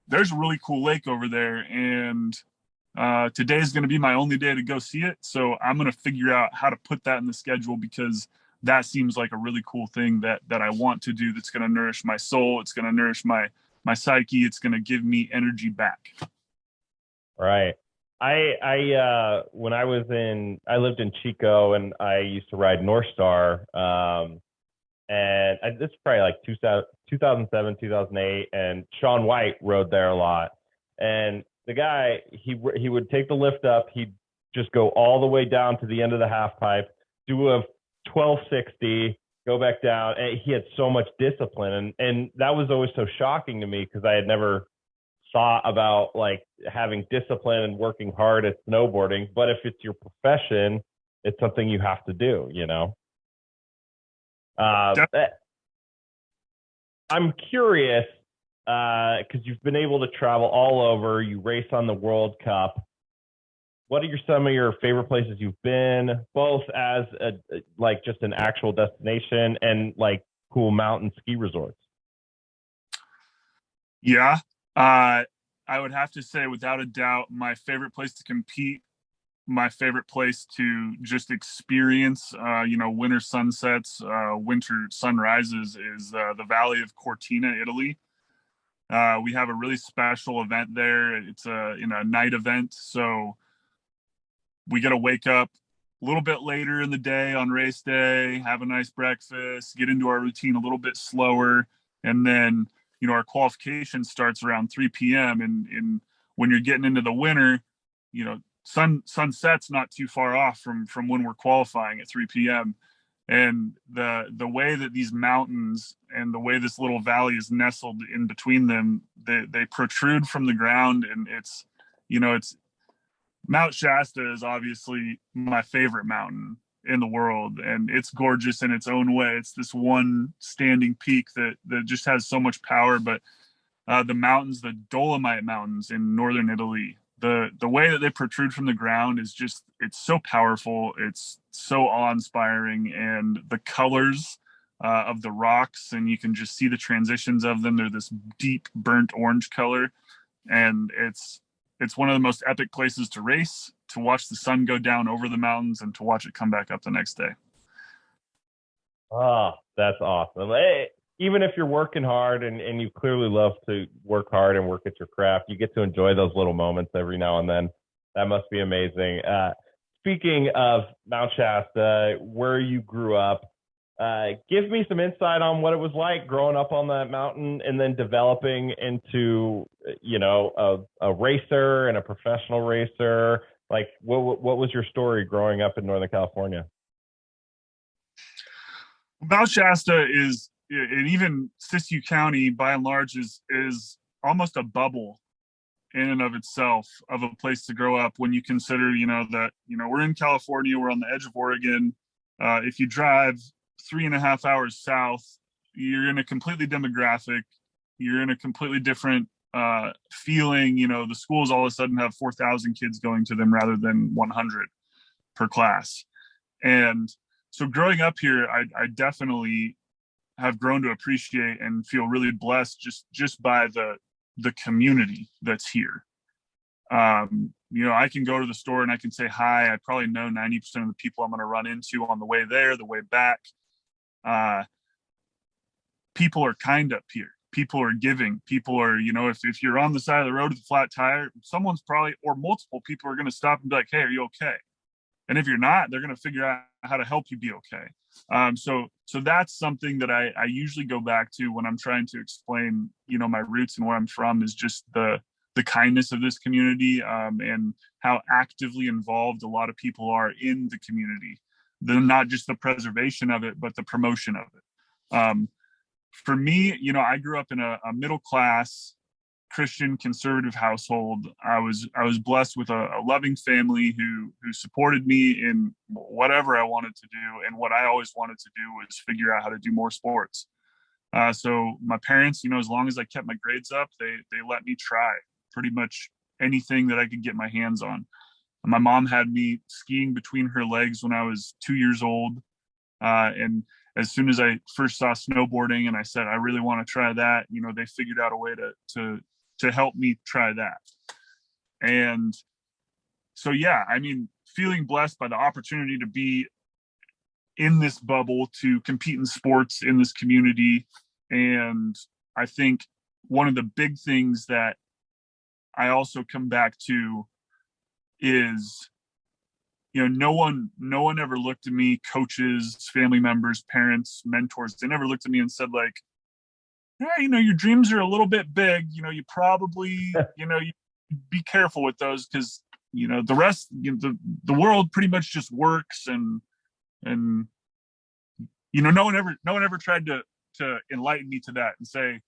there's a really cool lake over there, and today is going to be my only day to go see it. So I'm going to figure out how to put that in the schedule, because that seems like a really cool thing that I want to do. That's going to nourish my soul. It's going to nourish my psyche. It's going to give me energy back. Right. When I lived in Chico, and I used to ride North Star. This is probably like 2007, 2008. And Shaun White rode there a lot. And the guy, he would take the lift up. He'd just go all the way down to the end of the half pipe, do a 1260, go back down. And he had so much discipline. And that was always so shocking to me, because I had never thought about like having discipline and working hard at snowboarding. But if it's your profession, it's something you have to do, you know? I'm curious, because you've been able to travel all over, you race on the World Cup. What are some of your favorite places you've been, both as like just an actual destination and like cool mountain ski resorts? Yeah. I would have to say, without a doubt, my favorite place to compete, my favorite place to just experience, winter sunsets, winter sunrises is the Valley of Cortina, Italy. We have a really special event there. It's a night event. So we get to wake up a little bit later in the day on race day, have a nice breakfast, get into our routine a little bit slower. And then, our qualification starts around 3 p.m. And when you're getting into the winter, sunset's not too far off from when we're qualifying at 3 p.m. And the way that these mountains and the way this little valley is nestled in between them, they protrude from the ground. And it's Mount Shasta is obviously my favorite mountain in the world, and it's gorgeous in its own way. It's this one standing peak that just has so much power. But the mountains, the Dolomite Mountains in northern Italy, the way that they protrude from the ground is just, it's so powerful. It's so awe-inspiring, and the colors of the rocks, and you can just see the transitions of them. They're this deep burnt orange color, and it's one of the most epic places to race, to watch the sun go down over the mountains, and to watch it come back up the next day. Oh, that's awesome. Hey, even if you're working hard and you clearly love to work hard and work at your craft, you get to enjoy those little moments every now and then. That must be amazing. Speaking of Mount Shasta, where you grew up, give me some insight on what it was like growing up on that mountain and then developing into, a racer and a professional racer. Like, what was your story growing up in Northern California? Mount Shasta is, and even Siskiyou County by and large, is almost a bubble in and of itself of a place to grow up, when you consider, that, we're in California, we're on the edge of Oregon. If you drive 3.5 hours south, you're in a completely demographic, you're in a completely different feeling. The schools all of a sudden have 4,000 kids going to them rather than 100 per class. And so growing up here, I definitely have grown to appreciate and feel really blessed just by the community that's here. I can go to the store and I can say hi. I probably know 90% of the people I'm going to run into on the way there, the way back. People are kind up here. People are giving. People are, if you're on the side of the road with a flat tire, someone's probably, or multiple people are going to stop and be like, hey, are you okay? And if you're not, they're going to figure out how to help you be okay. So that's something that I usually go back to when I'm trying to explain, my roots and where I'm from, is just the kindness of this community, and how actively involved a lot of people are in the community. Not just the preservation of it, but the promotion of it. For me, I grew up in a middle class Christian conservative household. I was blessed with a loving family who supported me in whatever I wanted to do, and what I always wanted to do was figure out how to do more sports. So my parents, as long as I kept my grades up, they let me try pretty much anything that I could get my hands on. My mom had me skiing between her legs when I was 2 years old. And as soon as I first saw snowboarding and I said, I really want to try that, they figured out a way to help me try that. And so, yeah, I mean, feeling blessed by the opportunity to be in this bubble, to compete in sports in this community. And I think one of the big things that I also come back to is, no one ever looked at me, coaches, family members, parents, mentors, they never looked at me and said like, hey, your dreams are a little bit big, you probably, you be careful with those, because the rest, the world pretty much just works, and no one ever tried to enlighten me to that and say,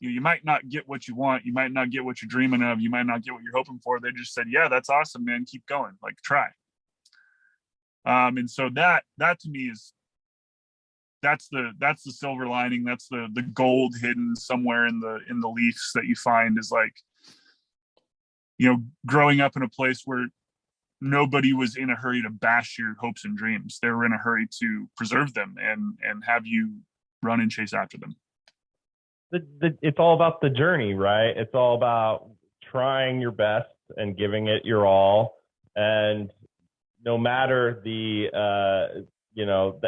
you might not get what you want, you might not get what you're dreaming of, you might not get what you're hoping for. They just said, yeah, that's awesome, man, keep going, like, try. And so that to me is, that's the silver lining, that's the gold hidden somewhere in the leaves that you find, is like, growing up in a place where nobody was in a hurry to bash your hopes and dreams. They were in a hurry to preserve them and have you run and chase after them. It's all about the journey, right? It's all about trying your best and giving it your all. And no matter the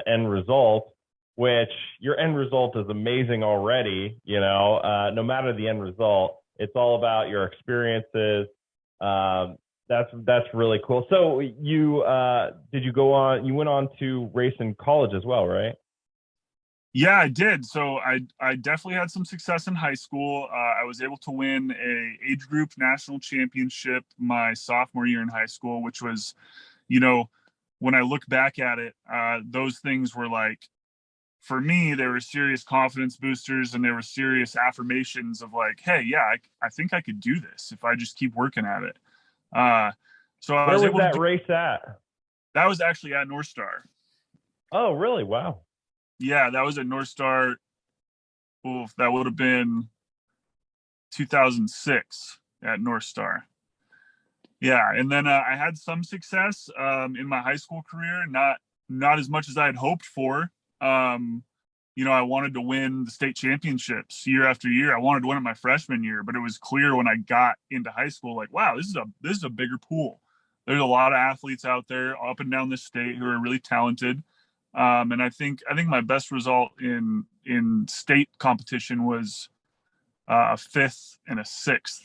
end result, which your end result is amazing already, no matter the end result, it's all about your experiences. That's really cool. So you went on to race in college as well, right? Yeah, I did. So I definitely had some success in high school. I was able to win a age group national championship my sophomore year in high school, which was, when I look back at it, those things were like, for me, they were serious confidence boosters, and they were serious affirmations of like, hey, yeah, I think I could do this if I just keep working at it. So I was able that race at? That was actually at North Star. Oh, really? Wow. Yeah, that was at North Star. Oof, that would have been 2006 at North Star. Yeah, and then I had some success in my high school career, not as much as I had hoped for. I wanted to win the state championships year after year. I wanted to win it my freshman year, but it was clear when I got into high school, like, wow, this is a bigger pool. There's a lot of athletes out there up and down the state who are really talented. And I think my best result in state competition was a 5th and a 6th.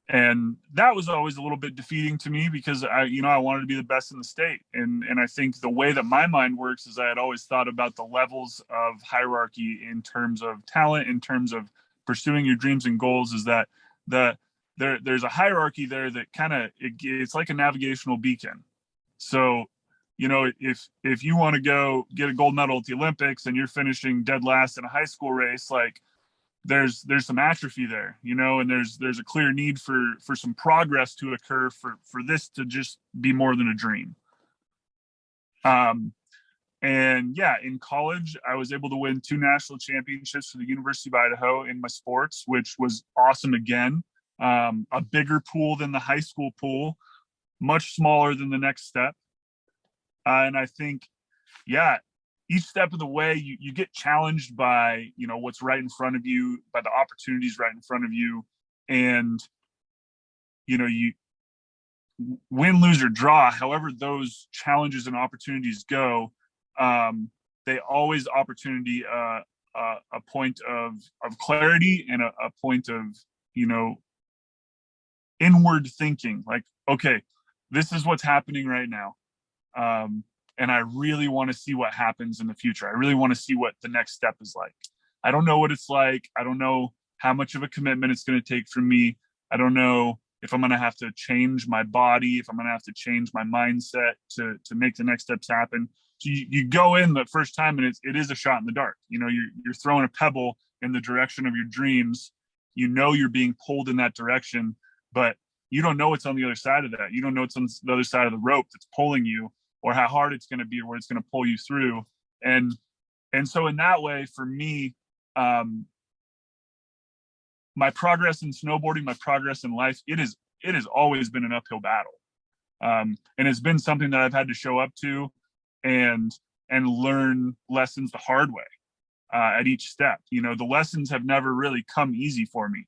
And that was always a little bit defeating to me, because I wanted to be the best in the state. And I think the way that my mind works is I had always thought about the levels of hierarchy in terms of talent, in terms of pursuing your dreams and goals, is that there's a hierarchy there that it's like a navigational beacon. So, if you want to go get a gold medal at the Olympics and you're finishing dead last in a high school race, like, there's some atrophy there, and there's a clear need for some progress to occur for this to just be more than a dream. And yeah, in college, I was able to win 2 national championships for the University of Idaho in my sports, which was awesome again. A bigger pool than the high school pool, much smaller than the next step. And I think, yeah, each step of the way you get challenged by, what's right in front of you, by the opportunities right in front of you. And, you win, lose, or draw, however those challenges and opportunities go, they always opportunity a point of clarity and a point of, inward thinking, like, okay, this is what's happening right now. And I really want to see what happens in the future. I really want to see what the next step is like. I don't know what it's like. I don't know how much of a commitment it's going to take from me. I don't know if I'm going to have to change my body, if I'm going to have to change my mindset to make the next steps happen. So you go in the first time and it is a shot in the dark. You're throwing a pebble in the direction of your dreams. You're being pulled in that direction, but you don't know what's on the other side of that. You don't know what's on the other side of the rope that's pulling you, or how hard it's going to be, or where it's going to pull you through. And so in that way, for me, my progress in snowboarding, my progress in life, it has always been an uphill battle. And it's been something that I've had to show up to. And and learn lessons the hard way at each step. You know, the lessons have never really come easy for me.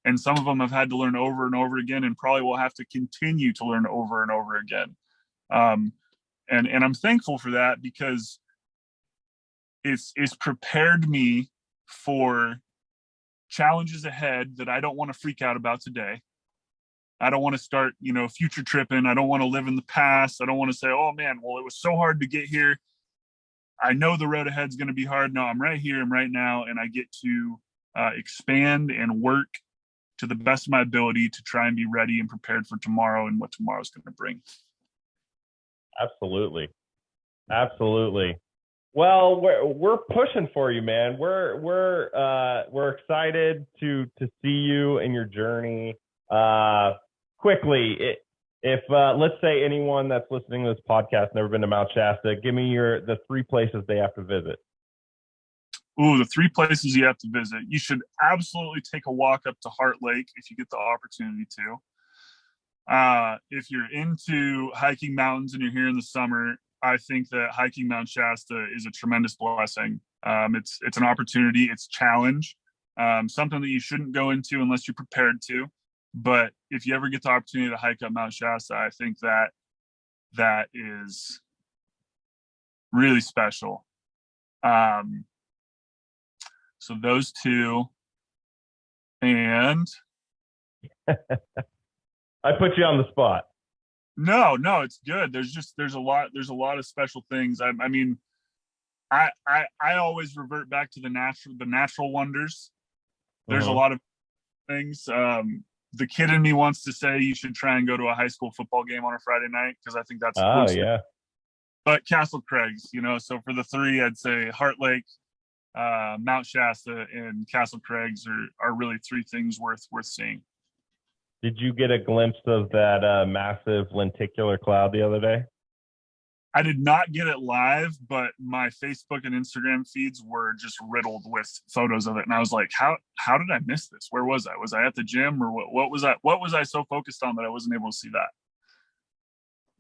And some of them I've had to learn over and over again, and probably will have to continue to learn over and over again. And I'm thankful for that, because it's prepared me for challenges ahead that I don't want to freak out about today. I don't want to start, you know, future tripping. I don't want to live in the past. I don't want to say, oh man, well, it was so hard to get here. I know the road ahead is going to be hard. No, I'm right here and right now, and I get to expand and work to the best of my ability to try and be ready and prepared for tomorrow and what tomorrow's going to bring. Absolutely. Absolutely. Well, we're pushing for you, man. We're excited to see you in your journey. Quickly, if let's say anyone that's listening to this podcast never been to Mount Shasta, give me the 3 places they have to visit. Ooh, the 3 places you have to visit. You should absolutely take a walk up to Heart Lake if you get the opportunity to. If you're into hiking mountains and you're here in the summer, I think that hiking Mount Shasta is a tremendous blessing. It's an opportunity, it's challenge, something that you shouldn't go into unless you're prepared to. But if you ever get the opportunity to hike up Mount Shasta, I think that is really special. So those 2, and I put you on the spot. No, it's good. There's a lot of special things. I mean, I always revert back to the natural wonders. There's a lot of things. The kid in me wants to say you should try and go to a high school football game on a Friday night, because I think that's cool. Yeah. But Castle Craigs, you know, so for the 3, I'd say Heart Lake, Mount Shasta, and Castle Craigs are really 3 things worth seeing. Did you get a glimpse of that massive lenticular cloud the other day? I did not get it live, but my Facebook and Instagram feeds were just riddled with photos of it. And I was like, how did I miss this? Where was I? Was I at the gym, or what was I? What was I so focused on that I wasn't able to see that?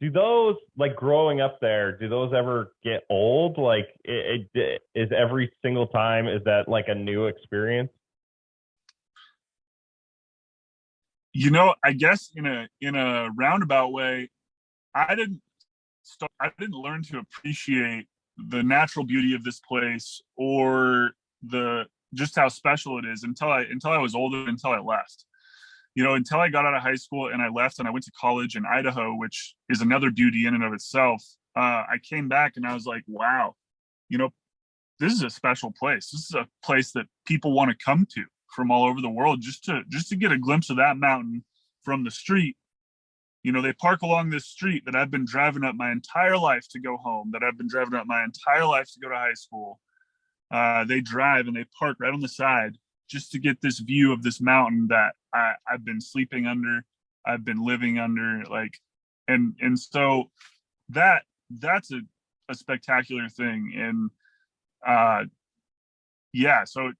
Do those, like growing up there, do those ever get old? Like it is every single time, is that like a new experience? You know, I guess in a roundabout way, I didn't learn to appreciate the natural beauty of this place, or just how special it is until I was older, until I left. You know, until I got out of high school and I left and I went to college in Idaho, which is another beauty in and of itself. I came back and I was like, wow, you know, this is a special place. This is a place that people want to come to from all over the world, just to get a glimpse of that mountain from the street. You know, they park along this street that I've been driving up my entire life to go home, that I've been driving up my entire life to go to high school. They drive and they park right on the side just to get this view of this mountain that I've been sleeping under, I've been living under, like, and so that's a spectacular thing. And yeah, so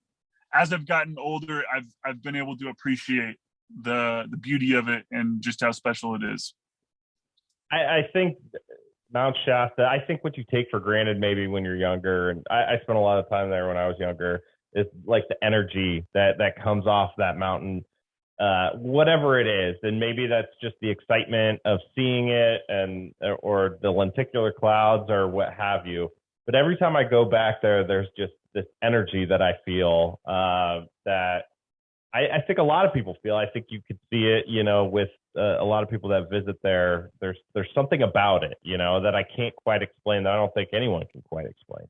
as I've gotten older, I've been able to appreciate the beauty of it and just how special it is. I think Mount Shasta, I think what you take for granted maybe when you're younger, and I spent a lot of time there when I was younger, is like the energy that comes off that mountain, whatever it is. And maybe that's just the excitement of seeing it, and or the lenticular clouds or what have you. But every time I go back there, there's just this energy that I feel that I think a lot of people feel. I think you could see it, you know, with a lot of people that visit there. There's something about it, you know, that I can't quite explain, that I don't think anyone can quite explain.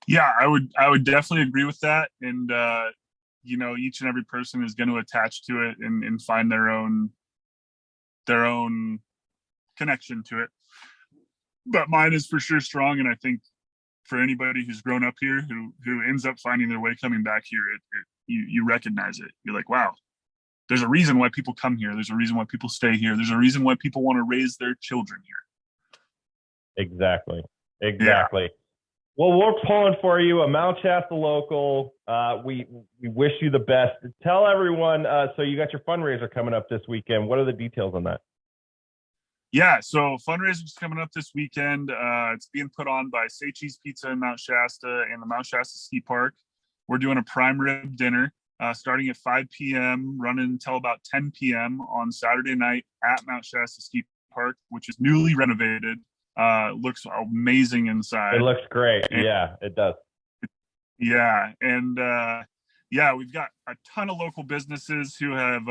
Yeah, I would definitely agree with that. And you know, each and every person is going to attach to it and find their own connection to it. But mine is for sure strong, and I think for anybody who's grown up here who ends up finding their way coming back here, you recognize it. You're like, wow, there's a reason why people come here. There's a reason why people stay here. There's a reason why people want to raise their children here. Exactly. Yeah. Well, we're pulling for you, a Mount Shasta local. We wish you the best. Tell everyone, so you got your fundraiser coming up this weekend. What are the details on that? Yeah, so fundraiser's coming up this weekend. It's being put on by Say Cheese Pizza in Mount Shasta and the Mount Shasta Ski Park. We're doing a prime rib dinner starting at 5 p.m., running until about 10 p.m. on Saturday night at Mount Shasta Ski Park, which is newly renovated. Looks amazing inside. It looks great. And, yeah, it does. Yeah, and we've got a ton of local businesses who have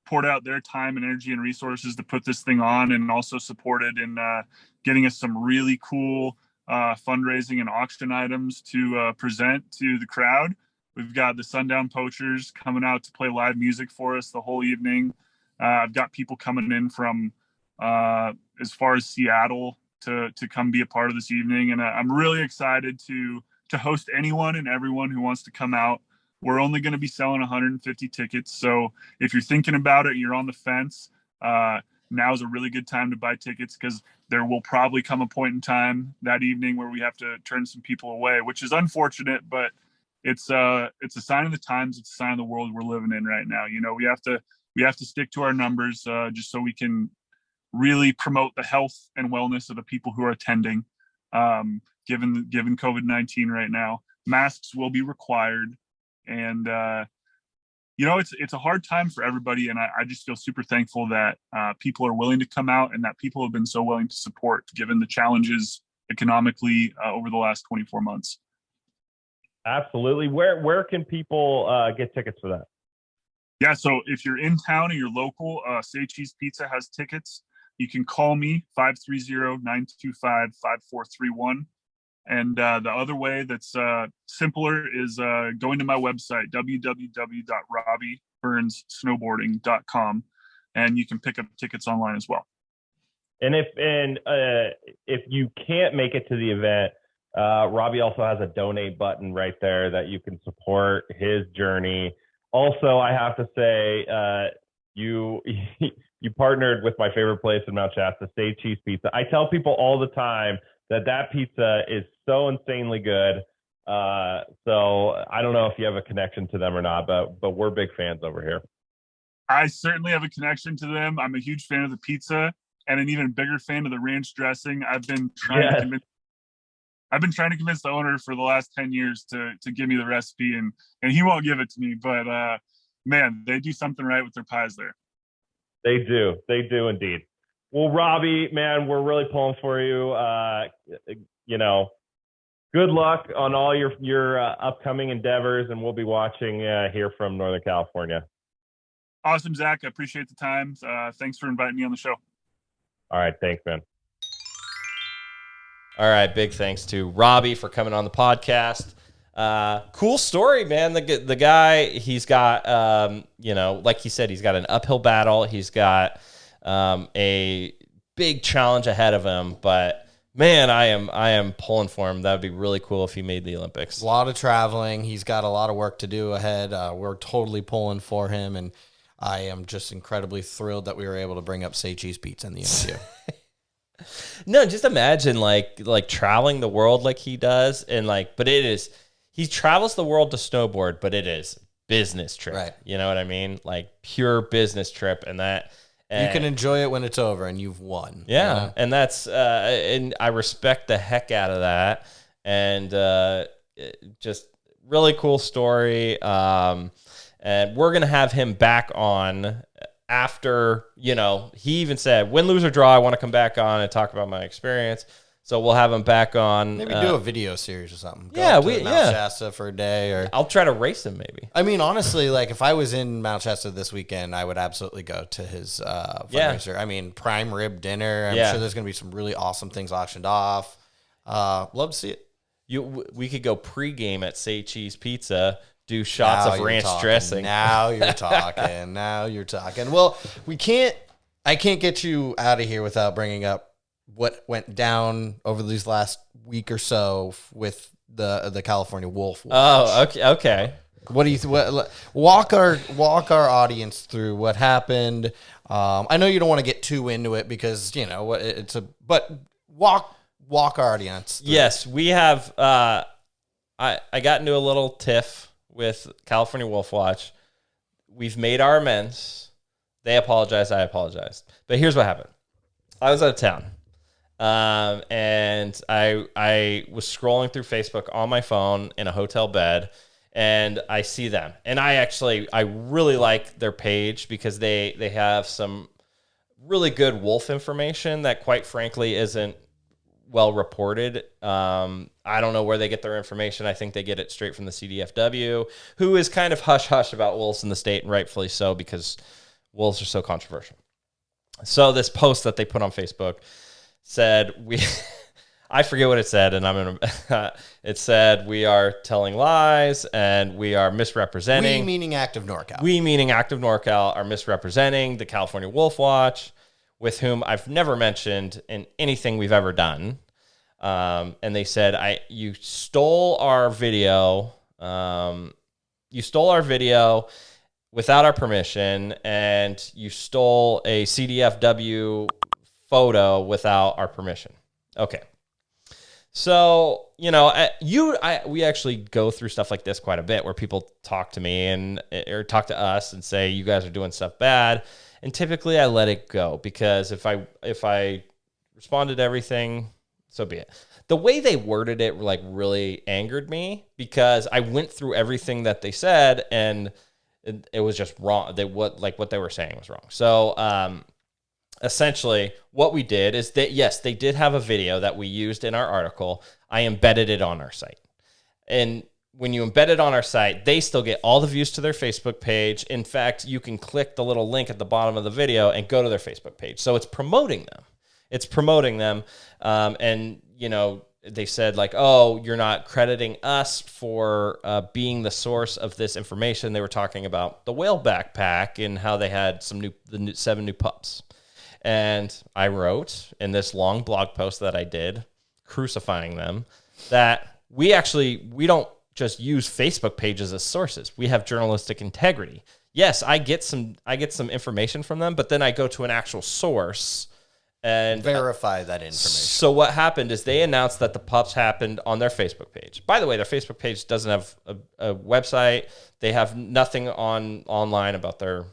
poured out their time and energy and resources to put this thing on, and also supported in getting us some really cool fundraising and auction items to present to the crowd. We've got the Sundown Poachers coming out to play live music for us the whole evening. I've got people coming in from as far as Seattle to come be a part of this evening, and I'm really excited to host anyone and everyone who wants to come out. We're only going to be selling 150 tickets. So if you're thinking about it, you're on the fence, now's a really good time to buy tickets, because there will probably come a point in time that evening where we have to turn some people away, which is unfortunate, but it's a sign of the times. It's a sign of the world we're living in right now. You know, we have to stick to our numbers just so we can really promote the health and wellness of the people who are attending. Given COVID-19 right now, masks will be required. And, it's a hard time for everybody. And I just feel super thankful that people are willing to come out, and that people have been so willing to support, given the challenges economically over the last 24 months. Absolutely. Where can people get tickets for that? Yeah, so if you're in town and you're local, Say Cheese Pizza has tickets. You can call me, 530-925-5431. And the other way that's simpler is going to my website, www.robbieburnsnowboarding.com, and you can pick up tickets online as well. And if you can't make it to the event, Robbie also has a donate button right there that you can support his journey. Also, I have to say, you partnered with my favorite place in Mount Shasta, Say Cheese Pizza. I tell people all the time that pizza is so insanely good. So I don't know if you have a connection to them or not, but we're big fans over here. I certainly have a connection to them. I'm a huge fan of the pizza, and an even bigger fan of the ranch dressing. I've been trying to convince the owner for the last 10 years to give me the recipe, and he won't give it to me, but man, they do something right with their pies there. They do indeed. Well, Robbie, man, we're really pulling for you. Good luck on all your upcoming endeavors, and we'll be watching here from Northern California. Awesome, Zach. I appreciate the time. Thanks for inviting me on the show. All right. Thanks, man. All right. Big thanks to Robbie for coming on the podcast. Cool story, man. The guy, he's got, like he said, he's got an uphill battle. He's got a big challenge ahead of him, but man, I am pulling for him. That would be really cool if he made the Olympics. A lot of traveling. He's got a lot of work to do ahead. We're totally pulling for him, and I am just incredibly thrilled that we were able to bring up Say Cheese Pizza in the interview. No, just imagine like traveling the world like he does, and but he travels the world to snowboard, but it is business trip. Right. You know what I mean? Like pure business trip, and that. You can enjoy it when it's over and you've won. Yeah, you know? and that's and I respect the heck out of that, and just really cool story. And we're gonna have him back on after. He even said, "Win, lose or draw, I want to come back on and talk about my experience." So we'll have him back on. Maybe do a video series or something. Go to Mount Shasta for a day, or I'll try to race him. Maybe. I mean, honestly, if I was in Mount Shasta this weekend, I would absolutely go to his fundraiser. I mean, prime rib dinner. I'm sure there's going to be some really awesome things auctioned off. Love to see it. We could go pregame at Say Cheese Pizza. Do shots of ranch dressing. Now you're talking. Now you're talking. Well, I can't get you out of here without bringing up what went down over these last week or so with the California Wolf Watch. Oh, okay. What do you walk our audience through what happened? I know you don't want to get too into it because but walk our audience through. Yes, we have. I got into a little tiff with California Wolf Watch. We've made our amends. They apologized. I apologized. But here's what happened. I was out of town. And I was scrolling through Facebook on my phone in a hotel bed, and I see them. And I really like their page because they have some really good wolf information that, quite frankly, isn't well reported. I don't know where they get their information. I think they get it straight from the CDFW, who is kind of hush-hush about wolves in the state, and rightfully so, because wolves are so controversial. So this post that they put on Facebook said, I forget what it said, and it said, we are telling lies and we are misrepresenting. We meaning Active NorCal. We meaning Active NorCal are misrepresenting the California Wolf Watch, with whom I've never mentioned in anything we've ever done. And they said, you stole our video. You stole our video without our permission, and you stole a CDFW photo without our permission. Okay. So, we actually go through stuff like this quite a bit, where people talk to me or talk to us and say, you guys are doing stuff bad. And typically I let it go, because if I responded to everything, so be it. The way they worded it really angered me, because I went through everything that they said, and it was just wrong. What they were saying was wrong. So, essentially, what we did is that, yes, they did have a video that we used in our article. I embedded it on our site. And when you embed it on our site, they still get all the views to their Facebook page. In fact, you can click the little link at the bottom of the video and go to their Facebook page. So it's promoting them. And, they said you're not crediting us for being the source of this information. They were talking about the whale backpack and how they had 7 new pups. And I wrote in this long blog post that I did, crucifying them, that we don't just use Facebook pages as sources. We have journalistic integrity. Yes, I get some information from them, but then I go to an actual source and verify that information. So what happened is they announced that the pups happened on their Facebook page. By the way, their Facebook page doesn't have a website. They have nothing online about their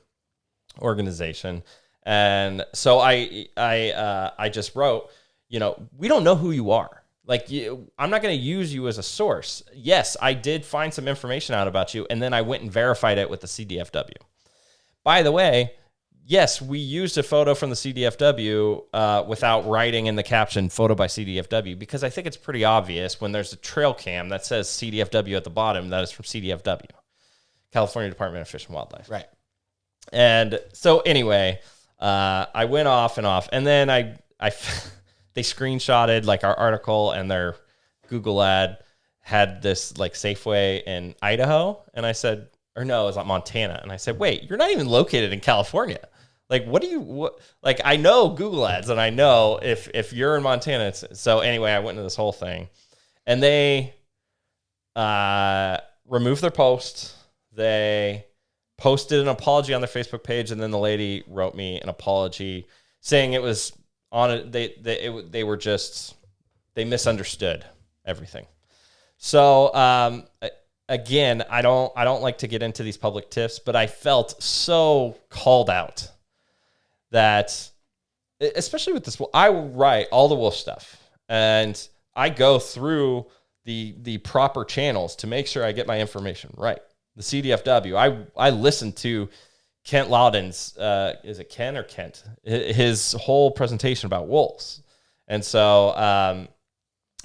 organization. And so I just wrote, we don't know who you are. I'm not going to use you as a source. Yes, I did find some information out about you, and then I went and verified it with the CDFW. By the way, yes, we used a photo from the CDFW without writing in the caption "photo by CDFW," because I think it's pretty obvious when there's a trail cam that says CDFW at the bottom that is from CDFW, California Department of Fish and Wildlife. Right. And so anyway, I went off, and then they screenshotted our article, and their Google ad had this Safeway in Idaho, and I said, or no, it was Montana, and I said, wait, you're not even located in California. I know Google ads, and I know if you're in Montana. So anyway, I went into this whole thing, and they removed their post. They posted an apology on their Facebook page, and then the lady wrote me an apology saying it was on it. They misunderstood everything. So again, I don't like to get into these public tiffs, but I felt so called out that, especially with this, I write all the wolf stuff, and I go through the proper channels to make sure I get my information right. The CDFW, I listened to Kent Loudon's, is it Ken or Kent? His whole presentation about wolves. And so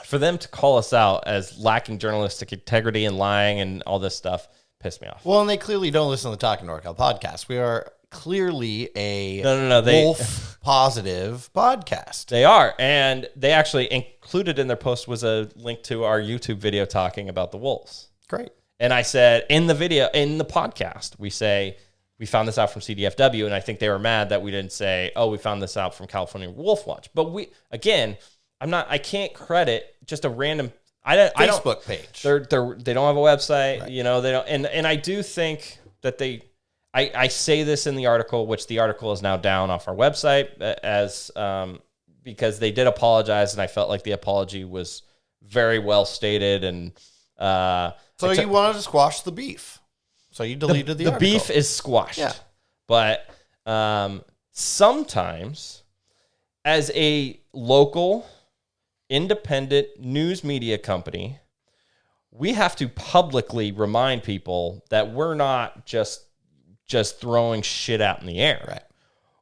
for them to call us out as lacking journalistic integrity and lying and all this stuff pissed me off. Well, and they clearly don't listen to the Talking NorCal podcast. We are clearly a wolf positive podcast. They are. And they actually included in their post was a link to our YouTube video talking about the wolves. Great. And I said in the video, in the podcast, we say, we found this out from CDFW, and I think they were mad that we didn't say, oh, we found this out from California Wolf Watch. But I can't credit just a random Facebook page. They don't have a website, right. They don't, and I do think that I say this in the article, which the article is now down off our website as because they did apologize, and I felt like the apology was very well stated, and so you wanted to squash the beef. So you deleted the article. The beef is squashed. Yeah. But sometimes as a local, independent news media company, we have to publicly remind people that we're not just throwing shit out in the air. Right.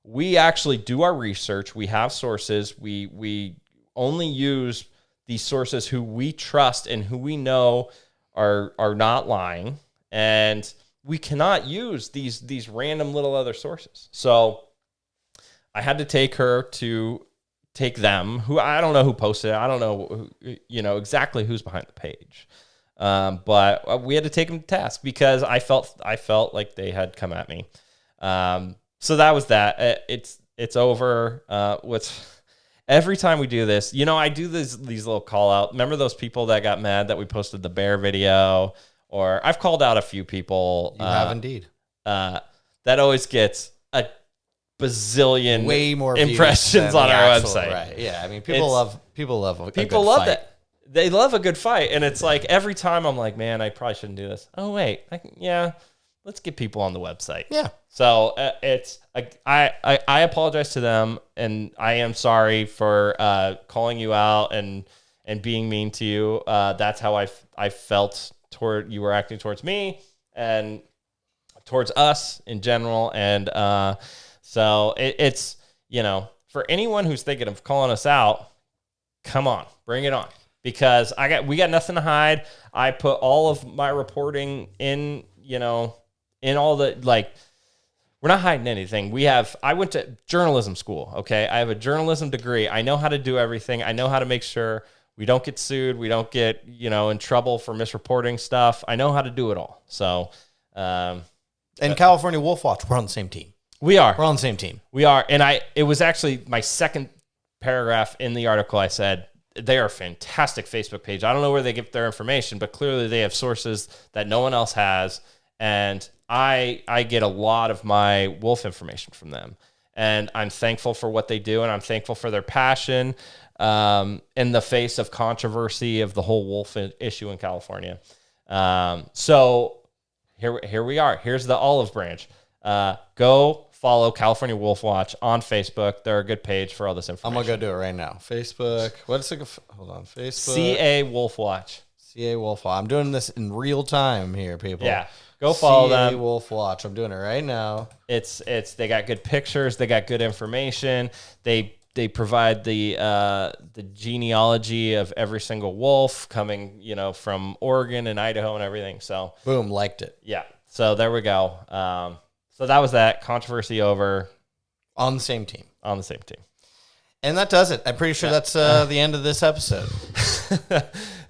We actually do our research. We have sources. We only use these sources who we trust and who we know are not lying. And we cannot use these random little other sources. So I had to take them, who I don't know who posted it. I don't know exactly who's behind the page. But we had to take them to task because I felt like they had come at me. So that was that. It's over. Every time we do this, I do these little call out. Remember those people that got mad that we posted the bear video? Or I've called out a few people. You have indeed. That always gets a bazillion way more impressions on our website. Right. Yeah. I mean, people love a good love fight. that. They love a good fight. And it's like every time I'm like, man, I probably shouldn't do this. Oh, wait. Let's get people on the website. Yeah. So I apologize to them, and I am sorry for calling you out and being mean to you. That's how I felt toward you were acting towards me and towards us in general. And so it's for anyone who's thinking of calling us out, come on, bring it on. Because we got nothing to hide. I put all of my reporting in all the, we're not hiding anything. I went to journalism school, okay? I have a journalism degree. I know how to do everything. I know how to make sure we don't get sued. We don't get, in trouble for misreporting stuff. I know how to do it all. So, and California Wolf Watch, we're on the same team. We are. We're on the same team. We are. And it was actually my second paragraph in the article. I said, they are a fantastic Facebook page. I don't know where they get their information, but clearly they have sources that no one else has. And I get a lot of my wolf information from them. And I'm thankful for what they do, and I'm thankful for their passion in the face of controversy of the whole wolf issue in California. So here we are. Here's the olive branch. Go follow California Wolf Watch on Facebook. They're a good page for all this information. I'm going to go do it right now. Facebook. What's it? Hold on. Facebook. CA Wolf Watch. CA Wolf Watch. I'm doing this in real time here, people. Yeah. Go follow CA them. Wolf Watch. I'm doing it right now. They got good pictures. They got good information. They provide the genealogy of every single wolf coming, from Oregon and Idaho and everything. So boom, liked it. Yeah. So there we go. So that was that. Controversy over. On the same team. On the same team. And that does it. I'm pretty sure that's the end of this episode.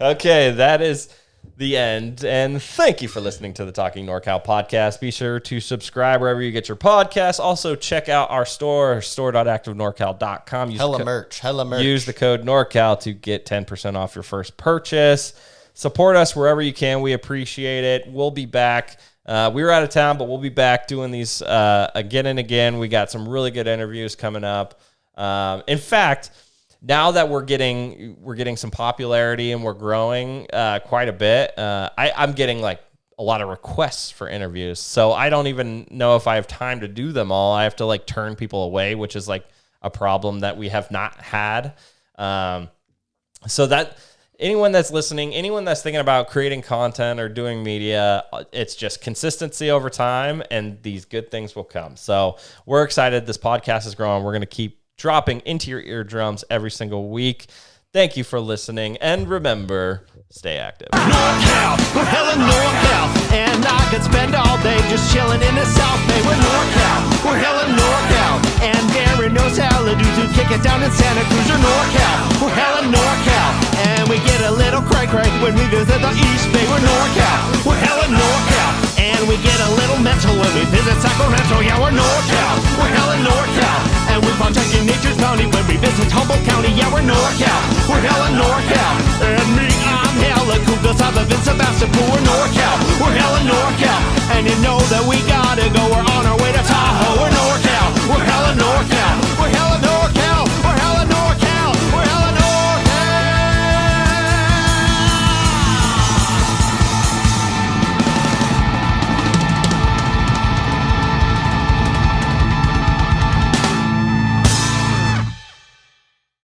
Okay, that is the end. And thank you for listening to the Talking NorCal podcast. Be sure to subscribe wherever you get your podcasts. Also, check out our store.activenorcal.com. Hella merch. Use the code NorCal to get 10% off your first purchase. Support us wherever you can. We appreciate it. We'll be back. We were out of town, but we'll be back doing these again and again. We got some really good interviews coming up. In fact, now that we're getting some popularity and we're growing quite a bit, I'm getting a lot of requests for interviews. So I don't even know if I have time to do them all. I have to turn people away, which is a problem that we have not had. So that anyone that's listening, anyone that's thinking about creating content or doing media, it's just consistency over time, and these good things will come. So we're excited. This podcast is growing. We're going to keep dropping into your eardrums every single week. Thank you for listening, and remember, stay active. NorCal, we're hella NorCal, and I could spend all day just chilling in the South Bay. We're NorCal, we're hella NorCal, and Darren knows how to do to kick it down in Santa Cruz. Or NorCal, we're hella NorCal, and we get a little cray-cray when we visit the East Bay. We're NorCal, we're hella NorCal, and we get a little mental when we visit Sacramento. Yeah, we're NorCal, we're hella NorCal, and we partake in nature's bounty when we visit Humboldt County. Yeah, we're NorCal, we're hella NorCal, and me, I'm hella cool, 'cause I live in Sebastopol. We're NorCal, we're hella NorCal, and you know that we gotta go, we're on our way to Tahoe. We're NorCal.